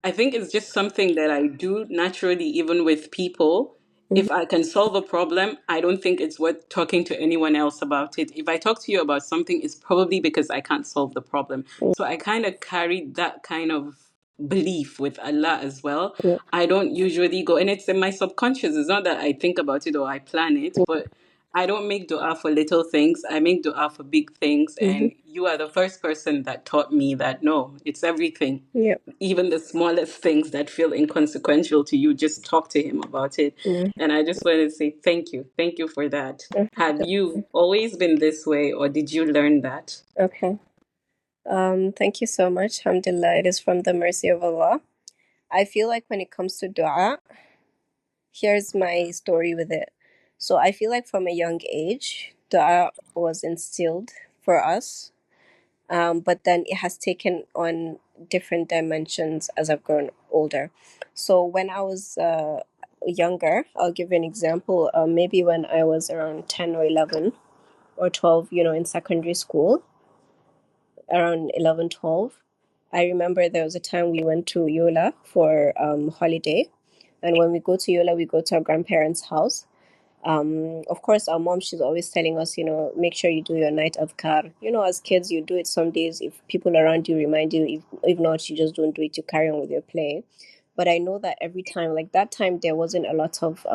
I think it's just something that I do naturally, even with people. Mhm. If I can solve a problem, I don't think it's worth talking to anyone else about it. If I talk to you about something, it's probably because I can't solve the problem. So I kind of carried that kind of belief with Allah as well. Yeah. I don't usually go, and it's in my subconscious. It's not that I think about it or I plan it, but I don't make dua for little things. I make dua for big things. Mm-hmm. And you are the first person that taught me that no, it's everything. Yeah. Even the smallest things that feel inconsequential to you, just talk to him about it. Yeah. And I just wanted to say thank you. Thank you for that. Have you always been this way, or did you learn that? Okay. Thank you so much. Alhamdulillah, it is from the mercy of Allah. I feel like when it comes to dua, here's my story with it. So I feel like from a young age, dua was instilled for us, but then it has taken on different dimensions as I've grown older. So when I was younger, I'll give you an example. Maybe when I was around 10 or 11 or 12, in secondary school, around 11, 12. I remember there was a time we went to Yola for holiday. And when we go to Yola, we go to our grandparents' house. Of course, our mom, she's always telling us, make sure you do your night adhkar. As kids, you do it some days. If people around you remind you, if not, you just don't do it. You carry on with your play. But I know that every time, like that time, there wasn't a lot of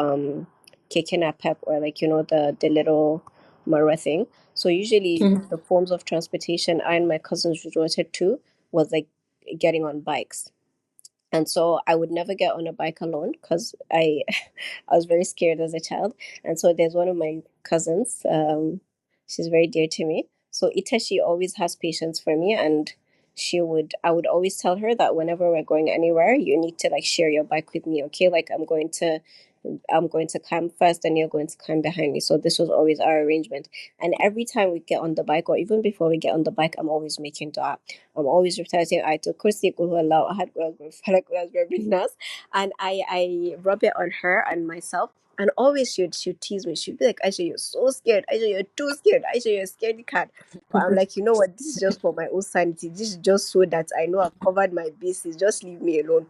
kekena pep or like, the little marwa thing. So usually the forms of transportation I and my cousins resorted to was like getting on bikes. And so I would never get on a bike alone because I was very scared as a child. And so there's one of my cousins, she's very dear to me. So Ita, she always has patience for me, and I would always tell her that whenever we're going anywhere, you need to like share your bike with me, okay? Like I'm going to climb first and you're going to climb behind me. So this was always our arrangement. And every time we get on the bike, or even before we get on the bike, I'm always making dua. I'm always reciting Ayatul Kursi, Qul Huwallahu Ahad, Qul Huwallahu Falaq, Qul Huwallahu Rabbin Nas. And I rub it on her and myself. And always she'd tease me. She'd be like, Aisha, you're so scared. Aisha, you're too scared. Aisha, you're a scaredy cat. But I'm like, you know what? This is just for my own sanity. This is just so that I know I've covered my bases. Just leave me alone.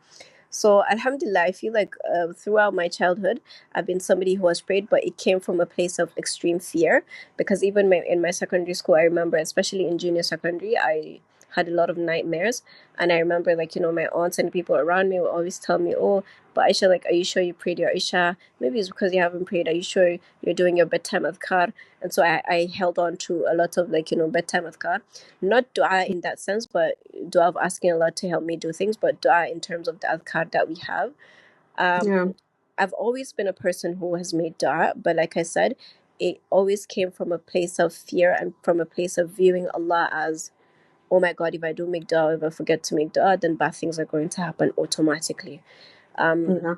So, Alhamdulillah, I feel like throughout my childhood, I've been somebody who has prayed, but it came from a place of extreme fear. Because even in my secondary school, I remember, especially in junior secondary, I had a lot of nightmares. And I remember, like, my aunts and people around me would always tell me, oh, but Aisha, like, are you sure you prayed your Aisha? Maybe it's because you haven't prayed. Are you sure you're doing your bedtime adhkar? And so I held on to a lot of, like, bedtime adhkar. Not dua in that sense, but dua of asking Allah to help me do things, but dua in terms of the adhkar that we have. Yeah. I've always been a person who has made dua, but like I said, it always came from a place of fear and from a place of viewing Allah as, oh my God, if I do make dua, if I forget to make dua, then bad things are going to happen automatically. Um, Yeah.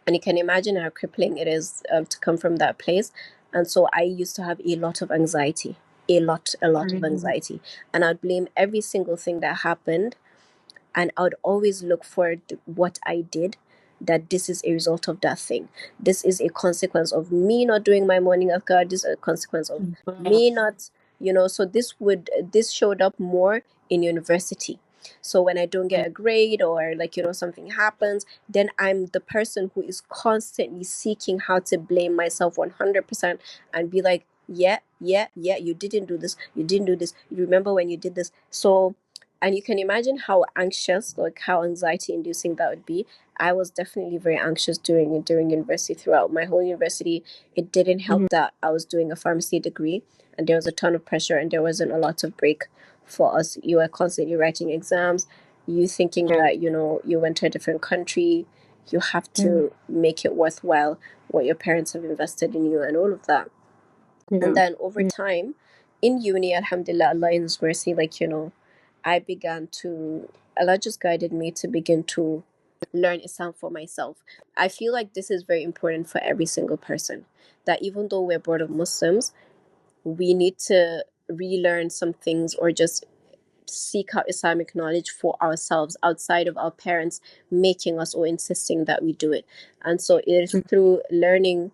and you can imagine how crippling it is to come from that place. And so I used to have a lot of anxiety, a lot of anxiety. And I'd blame every single thing that happened, and I would always look for what I did, that this is a result of that thing. This is a consequence of me not doing my morning adhkar. This is a consequence of me not, so this showed up more in university. So when I don't get a grade, or like, something happens, then I'm the person who is constantly seeking how to blame myself 100% and be like, yeah, yeah, yeah, you didn't do this. You didn't do this. You remember when you did this. So, and you can imagine how anxious, like how anxiety inducing that would be. I was definitely very anxious during university. Throughout my whole university, it didn't help that I was doing a pharmacy degree, and there was a ton of pressure, and there wasn't a lot of break for us. You were constantly writing exams, you thinking Yeah. that you went to a different country, you have Yeah. to make it worthwhile what your parents have invested in you and all of that. And Yeah. then over time, in uni, alhamdulillah, Allah in His mercy, like, I began to, Allah just guided me to begin to learn Islam for myself. I feel like this is very important for every single person. That even though we're bored of Muslims, we need to relearn some things, or just seek out Islamic knowledge for ourselves outside of our parents making us or insisting that we do it. And so it is through learning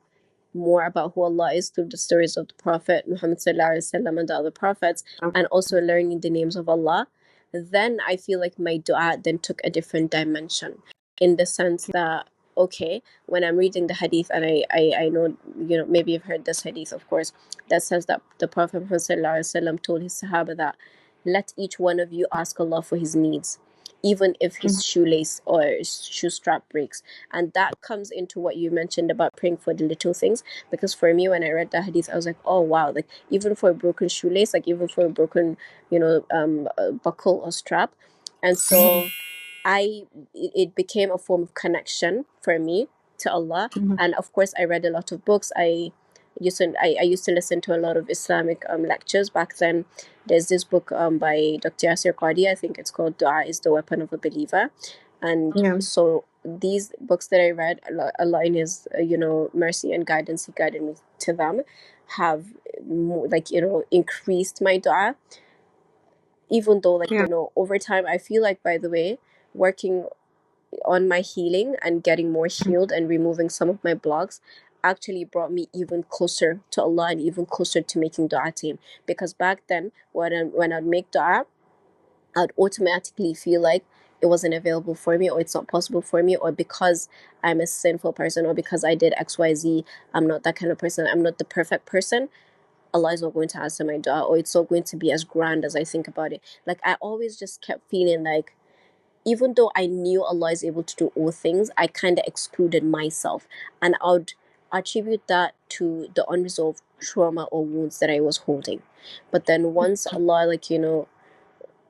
more about who Allah is through the stories of the Prophet Muhammad Sallallahu Alaihi Wasallam and the other prophets, and also learning the names of Allah. Then I feel like my dua then took a different dimension, in the sense that, okay, when I'm reading the hadith, and I know, maybe you've heard this hadith, of course, that says that the Prophet Muhammad Sallallahu Alaihi Wasallam told his Sahaba that let each one of you ask Allah for his needs, even if his shoelace or his shoe strap breaks. And that comes into what you mentioned about praying for the little things. Because for me, when I read that hadith, I was like, oh wow, like even for a broken shoelace, like even for a broken, buckle or strap. And so it became a form of connection for me to Allah. And of course, I read a lot of books. I used to listen to a lot of Islamic lectures back then. There's this book by Dr. Yasir Qadi. I think it's called Dua is the Weapon of a Believer. And Yeah. so these books that I read, Allah in His mercy and guidance, He guided me to them, have increased my dua. Even though, like, Yeah. over time, I feel like, by the way, working on my healing and getting more healed and removing some of my blocks actually brought me even closer to Allah and even closer to making dua to Him. Because back then, when I'd make dua, I'd automatically feel like it wasn't available for me, or it's not possible for me, or because I'm a sinful person, or because I did XYZ, I'm not that kind of person, I'm not the perfect person. Allah is not going to answer my dua, or it's not going to be as grand as I think about it. Like, I always just kept feeling like, even though I knew Allah is able to do all things, I kind of excluded myself. And I would attribute that to the unresolved trauma or wounds that I was holding. But then once Allah,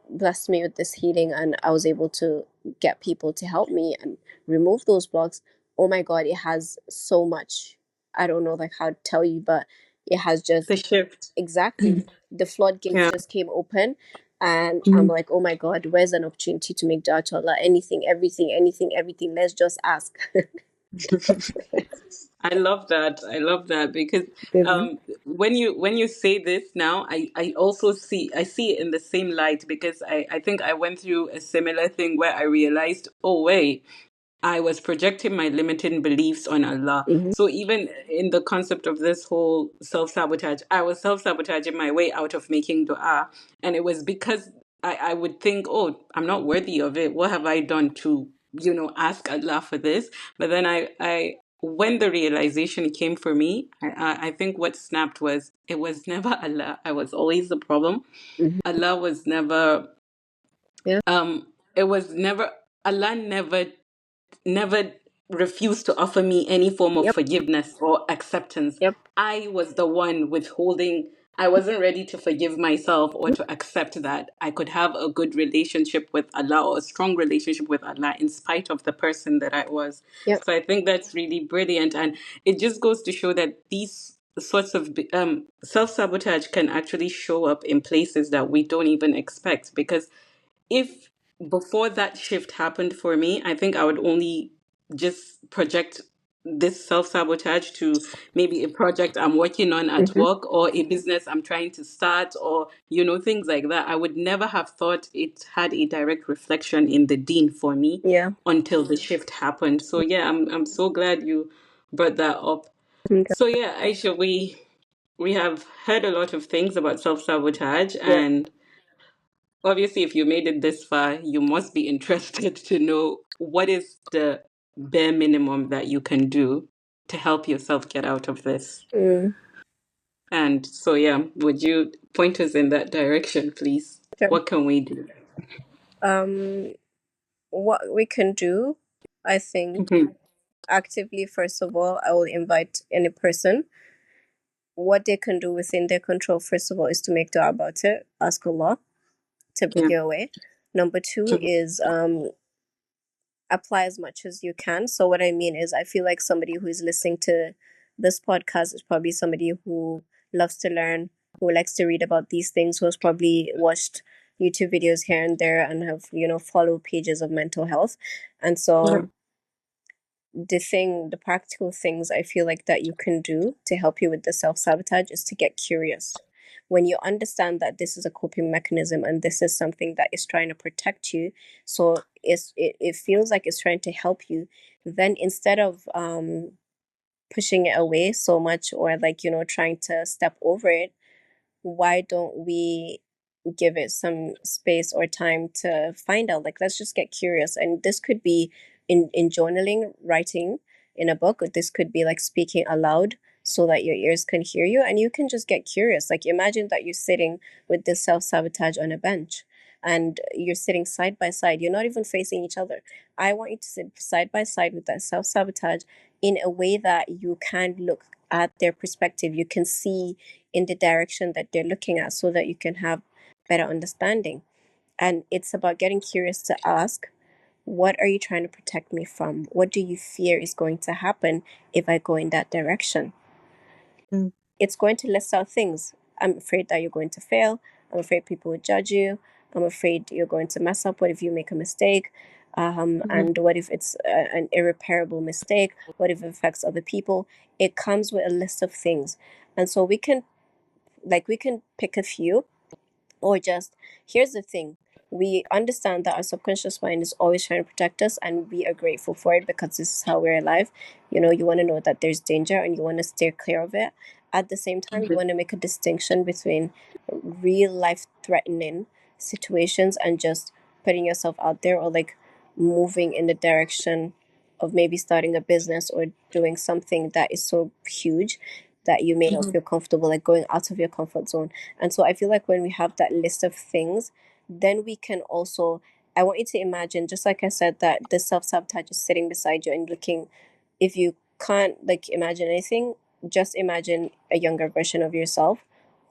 blessed me with this healing, and I was able to get people to help me and remove those blocks, oh my God, it has so much. I don't know like how to tell you, but it has just, The shift. exactly, the floodgates Yeah. just came open. And I'm like, oh my God, where's an opportunity to make dua to Allah? Anything, everything, anything, everything. Let's just ask. I love that. I love that because Mhm. when you say this now, I also see it in the same light because I think I went through a similar thing where I realized, oh wait, I was projecting my limiting beliefs on Allah. Mhm. So even in the concept of this whole self-sabotage, I was self-sabotaging my way out of making dua. And it was because I would think, oh, I'm not worthy of it. What have I done to, ask Allah for this? But then when the realization came for me, I think what snapped was it was never Allah. I was always the problem. Mhm. Allah was never, Yeah. it was never, Allah never refused to offer me any form of Yep. forgiveness or acceptance. Yep. I was the one withholding. I wasn't ready to forgive myself or to accept that I could have a good relationship with Allah or a strong relationship with Allah in spite of the person that I was. Yep. So I think that's really brilliant. And it just goes to show that these sorts of self sabotage can actually show up in places that we don't even expect because if before that shift happened for me, I think I would only just project this self sabotage to maybe a project I'm working on at Mhm. work or a business I'm trying to start or, things like that. I would never have thought it had a direct reflection in the dean for me Yeah. until the shift happened. So, yeah, I'm so glad you brought that up. Okay. So, yeah, Aisha, we have heard a lot of things about self sabotage Yeah. and obviously, if you made it this far, you must be interested to know what is the bare minimum that you can do to help yourself get out of this. Mm. And so, yeah, would you point us in that direction, please? Sure. What can we do? Um, what we can do, I think, Mhm. actively, first of all, I will invite any person. What they can do within their control, first of all, is to make dua about it. Ask Allah to bring Yeah. you away. Number two Mhm. is apply as much as you can. So what I mean is, I feel like somebody who is listening to this podcast is probably somebody who loves to learn, who likes to read about these things, who has probably watched YouTube videos here and there and have, follow pages of mental health. And Yeah. so the practical things I feel like that you can do to help you with the self sabotage is to get curious. When you understand that this is a coping mechanism and this is something that is trying to protect you, so it feels like it's trying to help you, then instead of pushing it away so much, or like, trying to step over it, why don't we give it some space or time to find out? Like, let's just get curious. And this could be in journaling, writing in a book, or this could be like speaking aloud so that your ears can hear you and you can just get curious. Like, imagine that you're sitting with this self-sabotage on a bench and you're sitting side by side. You're not even facing each other. I want you to sit side by side with that self-sabotage in a way that you can look at their perspective. You can see in the direction that they're looking at so that you can have better understanding. And it's about getting curious to ask, what are you trying to protect me from? What do you fear is going to happen if I go in that direction? Mm. It's going to list out things. I'm afraid that you're going to fail. I'm afraid people will judge you. I'm afraid you're going to mess up. What if you make a mistake? Mhm. And what if it's an irreparable mistake? What if it affects other people? It comes with a list of things. And so we can pick a few, or just, here's the thing, we understand that our subconscious mind is always trying to protect us, and we are grateful for it because this is how we're alive. You want to know that there's danger and you want to steer clear of it. At the same time, you want to make a distinction between real life threatening situations and just putting yourself out there, or like moving in the direction of maybe starting a business or doing something that is so huge that you may not Mhm. feel comfortable, like going out of your comfort zone. And so I feel like when we have that list of things, then we can also, I want you to imagine, just like I said, that the self sabotage is sitting beside you and looking. If you can't like imagine anything, just imagine a younger version of yourself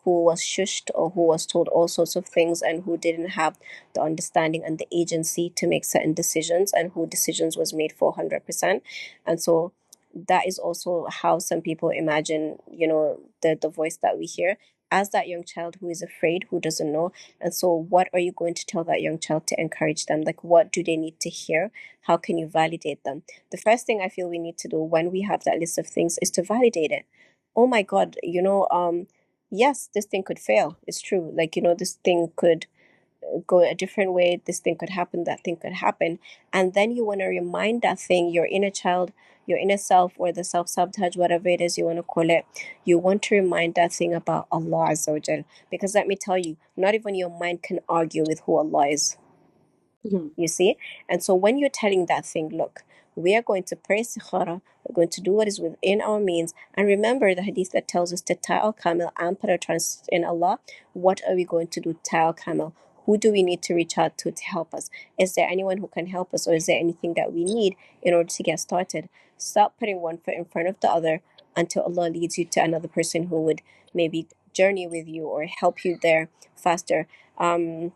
who was shushed or who was told all sorts of things and who didn't have the understanding and the agency to make certain decisions, and who decisions was made for 100%. And so that is also how some people imagine, the voice that we hear as that young child who is afraid, who doesn't know. And so what are you going to tell that young child to encourage them? Like, what do they need to hear? How can you validate them? The first thing I feel we need to do when we have that list of things is to validate it. Oh my god, yes, this thing could fail. It's true. Like, this thing could go a different way. This thing could happen, that thing could happen. And then you want to remind that thing, your inner child, your inner self, or the self sabotage, whatever it is you want to call it. You want to remind that thing about Allah Azza wa Jal. Because let me tell you, not even your mind can argue with who Allah is. Mhm. You see? And so when you're telling that thing, look, we are going to pray istikhara, we're going to do what is within our means. And remember the hadith that tells us to ta'al kamil and put our trust in Allah. What are we going to do? Ta'al kamil. Who do we need to reach out to help us? Is there anyone who can help us, or is there anything that we need in order to get started? Stop putting one foot in front of the other until Allah leads you to another person who would maybe journey with you or help you there faster. Um,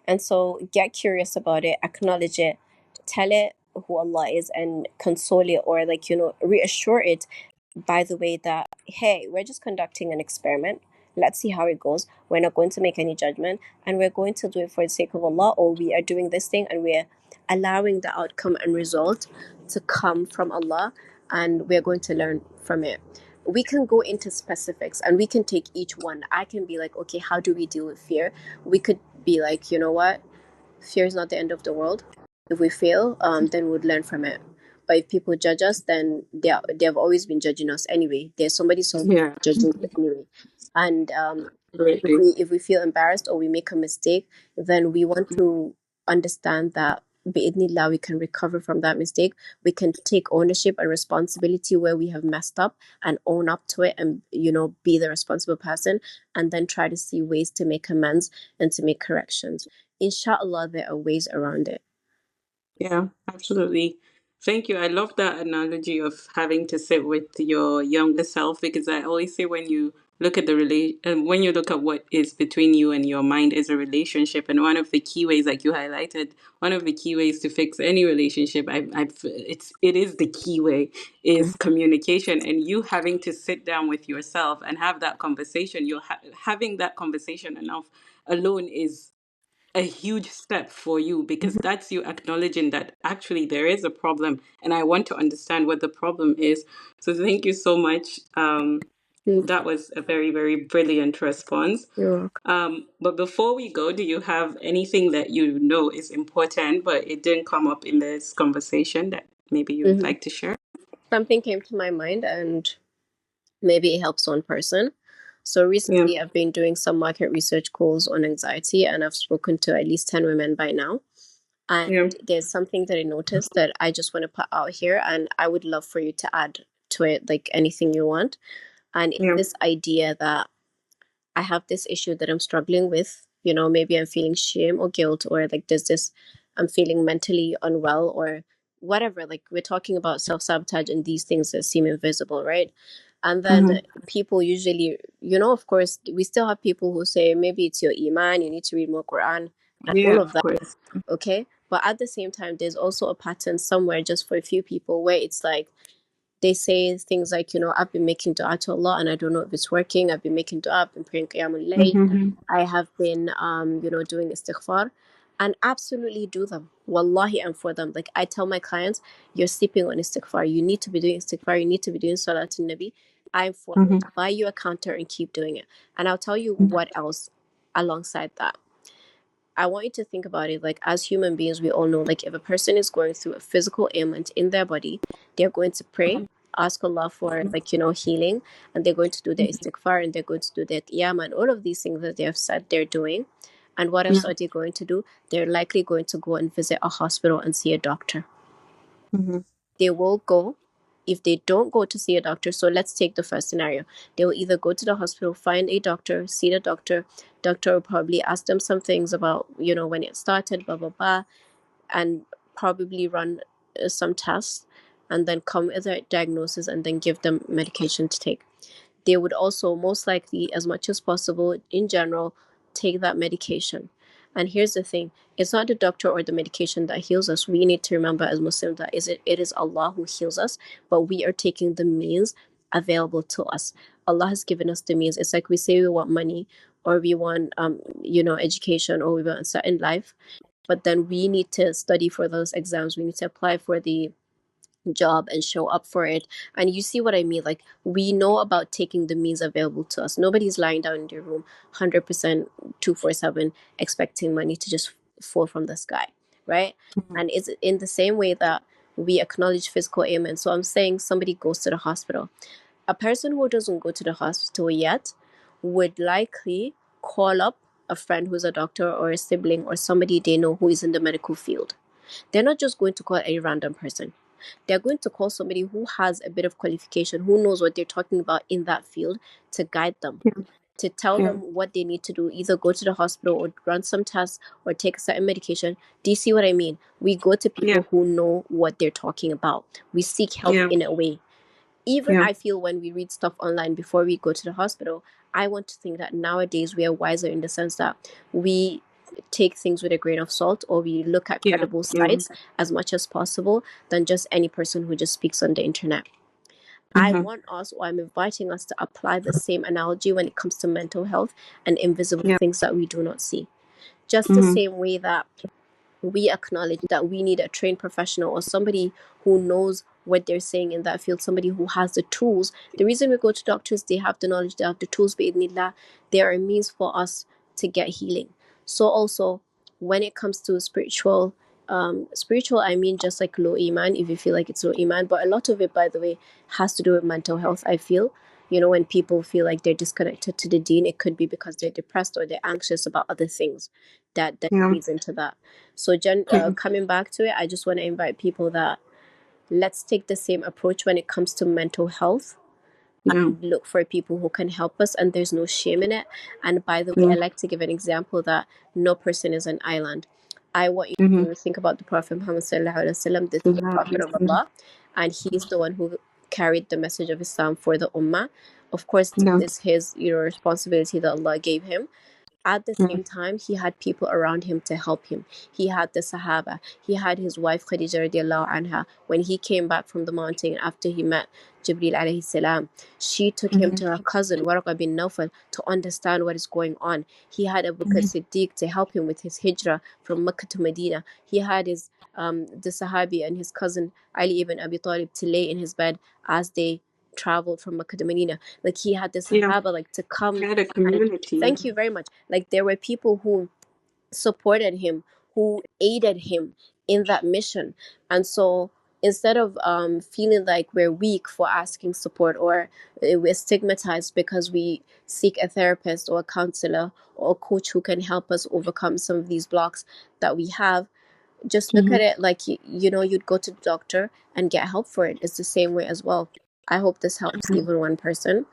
and so get curious about it, acknowledge it, tell it who Allah is, and console it, or like, reassure it by the way that, hey, we're just conducting an experiment. Let's see how it goes. We're not going to make any judgment, and we're going to do it for the sake of Allah, or we are doing this thing and we're allowing the outcome and result to come from Allah, and we're going to learn from it. We can go into specifics and we can take each one. I can be like, okay, how do we deal with fear? We could be like, you know what? Fear is not the end of the world. If we fail, then we'd learn from it. But if people judge us, then they have always been judging us anyway. There's somebody Yeah, judging us anyway. And if absolutely. we feel embarrassed or we make a mistake, then we want to understand that bi'idnillah we can recover from that mistake. We can take ownership and responsibility where we have messed up and own up to it, and be the responsible person, and then try to see ways to make amends and to make corrections. Inshallah, there are ways around it. Yeah, absolutely. Thank you. I love that analogy of having to sit with your younger self, because I always say when you look at when you look at what is between you and your mind is a relationship, and one of the key ways, like you highlighted, one of the key ways to fix any relationship, it is the key way is communication, and you having to sit down with yourself and have that conversation. Having that conversation enough alone is a huge step for you, because that's you acknowledging that actually there is a problem and I want to understand what the problem is. So thank you so much. Mm. That was a very, very brilliant response. You're welcome. But before we go, do you have anything that you know is important, but it didn't come up in this conversation that maybe you'd Hmm. like to share? Something came to my mind, and maybe it helps one person. So Yeah, recently, I've been doing some market research calls on anxiety, and I've spoken to at least 10 women by now. And yeah, there's something that I noticed that I just want to put out here, and I would love for you to add to it, like anything you want. And it's yeah. this idea that I have this issue that I'm struggling with. Maybe I'm feeling shame or guilt, or like there's this, I'm feeling mentally unwell, or whatever. Like, we're talking about self sabotage and these things that seem invisible, right? And then Mm-hmm. people usually, of course, we still have people who say maybe it's your iman, you need to read more Quran, and Yeah, all of of that. course. Okay. But at the same time, there's also a pattern somewhere just for a few people where it's like, they say things like, I've been making dua to Allah and I don't know if it's working. I've been making dua, I've been praying Qiyamul Layl. Mm-hmm. I have been, doing istighfar, and absolutely do them. Wallahi, I'm for them. Like, I tell my clients, you're sleeping on istighfar. You need to be doing istighfar. You need to be doing salat al Nabi. I'm for it. Mm-hmm. Buy you a counter and keep doing it. And I'll tell you what else alongside that. I want you to think about it like, as human beings, we all know, like, if a person is going through a physical ailment in their body, they're going to pray, ask Allah for, like, healing, and they're going to do their istighfar, and they're going to do their qiyam, and all of these things that they have said they're doing. And what else Yeah. are they going to do? They're likely going to go and visit a hospital and see a doctor. Mm-hmm. They will go. If they don't go to see a doctor, so let's take the first scenario. They will either go to the hospital, find a doctor, see the doctor. Doctor will probably ask them some things about, when it started, blah blah blah, and probably run some tests, and then come with a diagnosis, and then give them medication to take. They would also most likely, as much as possible in general, take that medication. And here's the thing, it's not the doctor or the medication that heals us. We need to remember as Muslims that it is Allah who heals us, but we are taking the means available to us. Allah has given us the means. It's like we say we want money, or we want education, or we want a certain life, but then we need to study for those exams. We need to apply for the job and show up for it. And you see what I mean? Like, we know about taking the means available to us. Nobody's lying down in their room 100% 247 expecting money to just fall from the sky, right? And it's in the same way that we acknowledge physical ailments. So I'm saying somebody goes to the hospital. A person who doesn't go to the hospital yet would likely call up a friend who's a doctor, or a sibling, or somebody they know who is in the medical field. They're not just going to call a random person. They're going to call somebody who has a bit of qualification, who knows what they're talking about in that field, to guide them, Yeah. to tell Yeah. them what they need to do, either go to the hospital or run some tests or take a certain medication. Do you see what I mean? We go to Yeah. people who know what they're talking about. We seek help Yeah. in a way. Even Yeah. I feel when we read stuff online before we go to the hospital, I want to think that nowadays we are wiser, in the sense that we take things with a grain of salt, or we look at Yeah. credible Yeah. sites as much as possible than just any person who just speaks on the internet. I Mm-hmm. want us, or I'm inviting us, to apply the same analogy when it comes to mental health and invisible Yeah. things that we do not see. Just the Mm-hmm. same way that we acknowledge that we need a trained professional, or somebody who knows what they're saying in that field, somebody who has the tools. The reason we go to doctors, they have the knowledge, they have the tools, but there are means for us to get healing. So also, when it comes to spiritual, I mean, just like low iman, if you feel like it's low iman, but a lot of it, by the way, has to do with mental health. I feel, when people feel like they're disconnected to the deen, it could be because they're depressed or they're anxious about other things that Yeah. leads into that. So, Mhm. coming back to it, I just want to invite people that, let's take the same approach when it comes to mental health. Yeah. Look for people who can help us, and there's no shame in it. And by the way, I Yeah. like to give an example that no person is an island. I want you Mm-hmm. to think about the Prophet Muhammad sallallahu alaihi wasallam. This is the Prophet of Allah, and he is the one who carried the message of Islam for the Ummah. Of course, this Yeah. is his responsibility that Allah gave him. At the Yeah. same time, he had people around him to help him. He had the Sahaba. He had his wife Khadija radiallahu anha. When he came back from the mountain after he met Jibril alayhi salam, she took him Mm-hmm. to her cousin Warqa bin Nawfal to understand what is going on. He had Abu Bakr Mm-hmm. Siddiq to help him with his hijrah from Mecca to Medina. He had the Sahabi and his cousin Ali ibn Abi Talib to lay in his bed as they traveled from Makkah to Medina. Like he had the Yeah. Sahaba like to come Had a and community. thank you very much. Like there were people who supported him, who aided him in that mission. And so instead of feeling like we're weak for asking support, or we're stigmatized because we seek a therapist or a counselor or a coach who can help us overcome some of these blocks that we have, just look at Hmm. it like you'd go to the doctor and get help for it. It's the same way as well. I hope this helps even one person.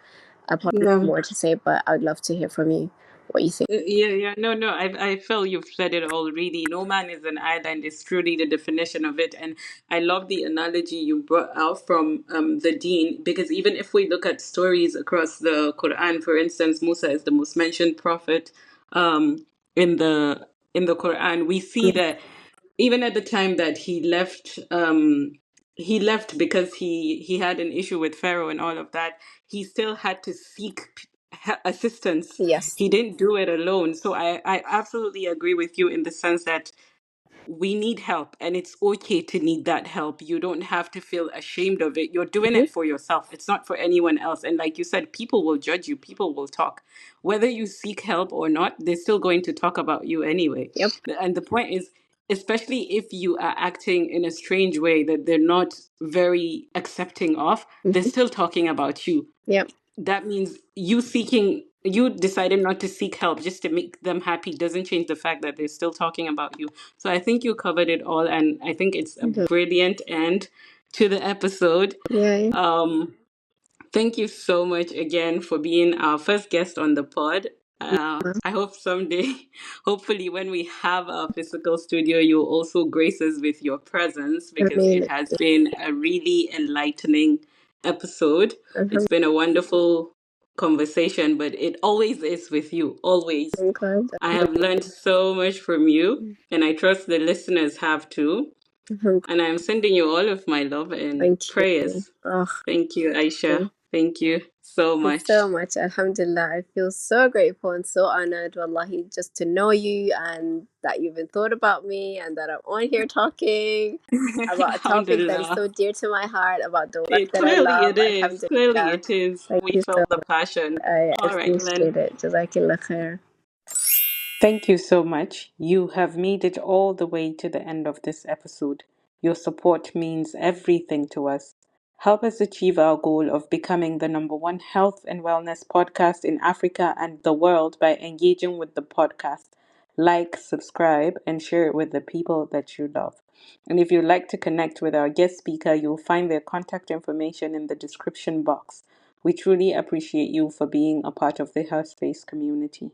I probably have Yeah. more to say, but I would love to hear from you what you think. Yeah. No. I feel you've said it all. Really, no man is an island is truly the definition of it. And I love the analogy you brought out from the Deen, because even if we look at stories across the Quran, for instance, Musa is the most mentioned prophet um, in the Quran. We see Yeah. that even at the time that he left because he had an issue with Pharaoh and all of that. He still had to seek assistance. Yes. He didn't do it alone. So I absolutely agree with you in the sense that we need help, and it's okay to need that help. You don't have to feel ashamed of it. You're doing Hmm. it for yourself. It's not for anyone else. And like you said, people will judge you, people will talk. Whether you seek help or not, they're still going to talk about you anyway. Yep. And the point is, especially if you are acting in a strange way that they're not very accepting of, they're Hmm. still talking about you. Yep. That means you decided not to seek help just to make them happy doesn't change the fact that they're still talking about you. So I think you covered it all, and I think it's a Mhm. brilliant end to the episode. Yeah. Yeah. um Thank you so much again for being our first guest on the pod. I hope someday, hopefully, when we have a physical studio, you'll also grace us with your presence, I because mean, it has been a really enlightening episode. It's I'm been a wonderful conversation, but it always is with you, always. glad. I have learned so much from you, and I trust the listeners have too. I'm And I'm sending you all of my love and Thank you. prayers. Oh, Thank you, Aisha. thank Thank you so you so much. much. Alhamdulillah. I feel so grateful and so honored, wallahi, just to know you and that you've even thought about me and that I'm on here talking about a topic that is Alhamdulillah. so dear to my heart, about the work It that I clearly love. it is. Clearly Alhamdulillah. it is. Thank We you so felt the much. passion. I All right, Glenn. appreciate it. Jazakillah khair. Thank you so much. You have made it all the way to the end of this episode. Your support means everything to us. Help us achieve our goal of becoming the number one health and wellness podcast in Africa and the world by engaging with the podcast. Like, subscribe, and share it with the people that you love. And if you'd like to connect with our guest speaker, you'll find their contact information in the description box. We truly appreciate you for being a part of the HerSpace community.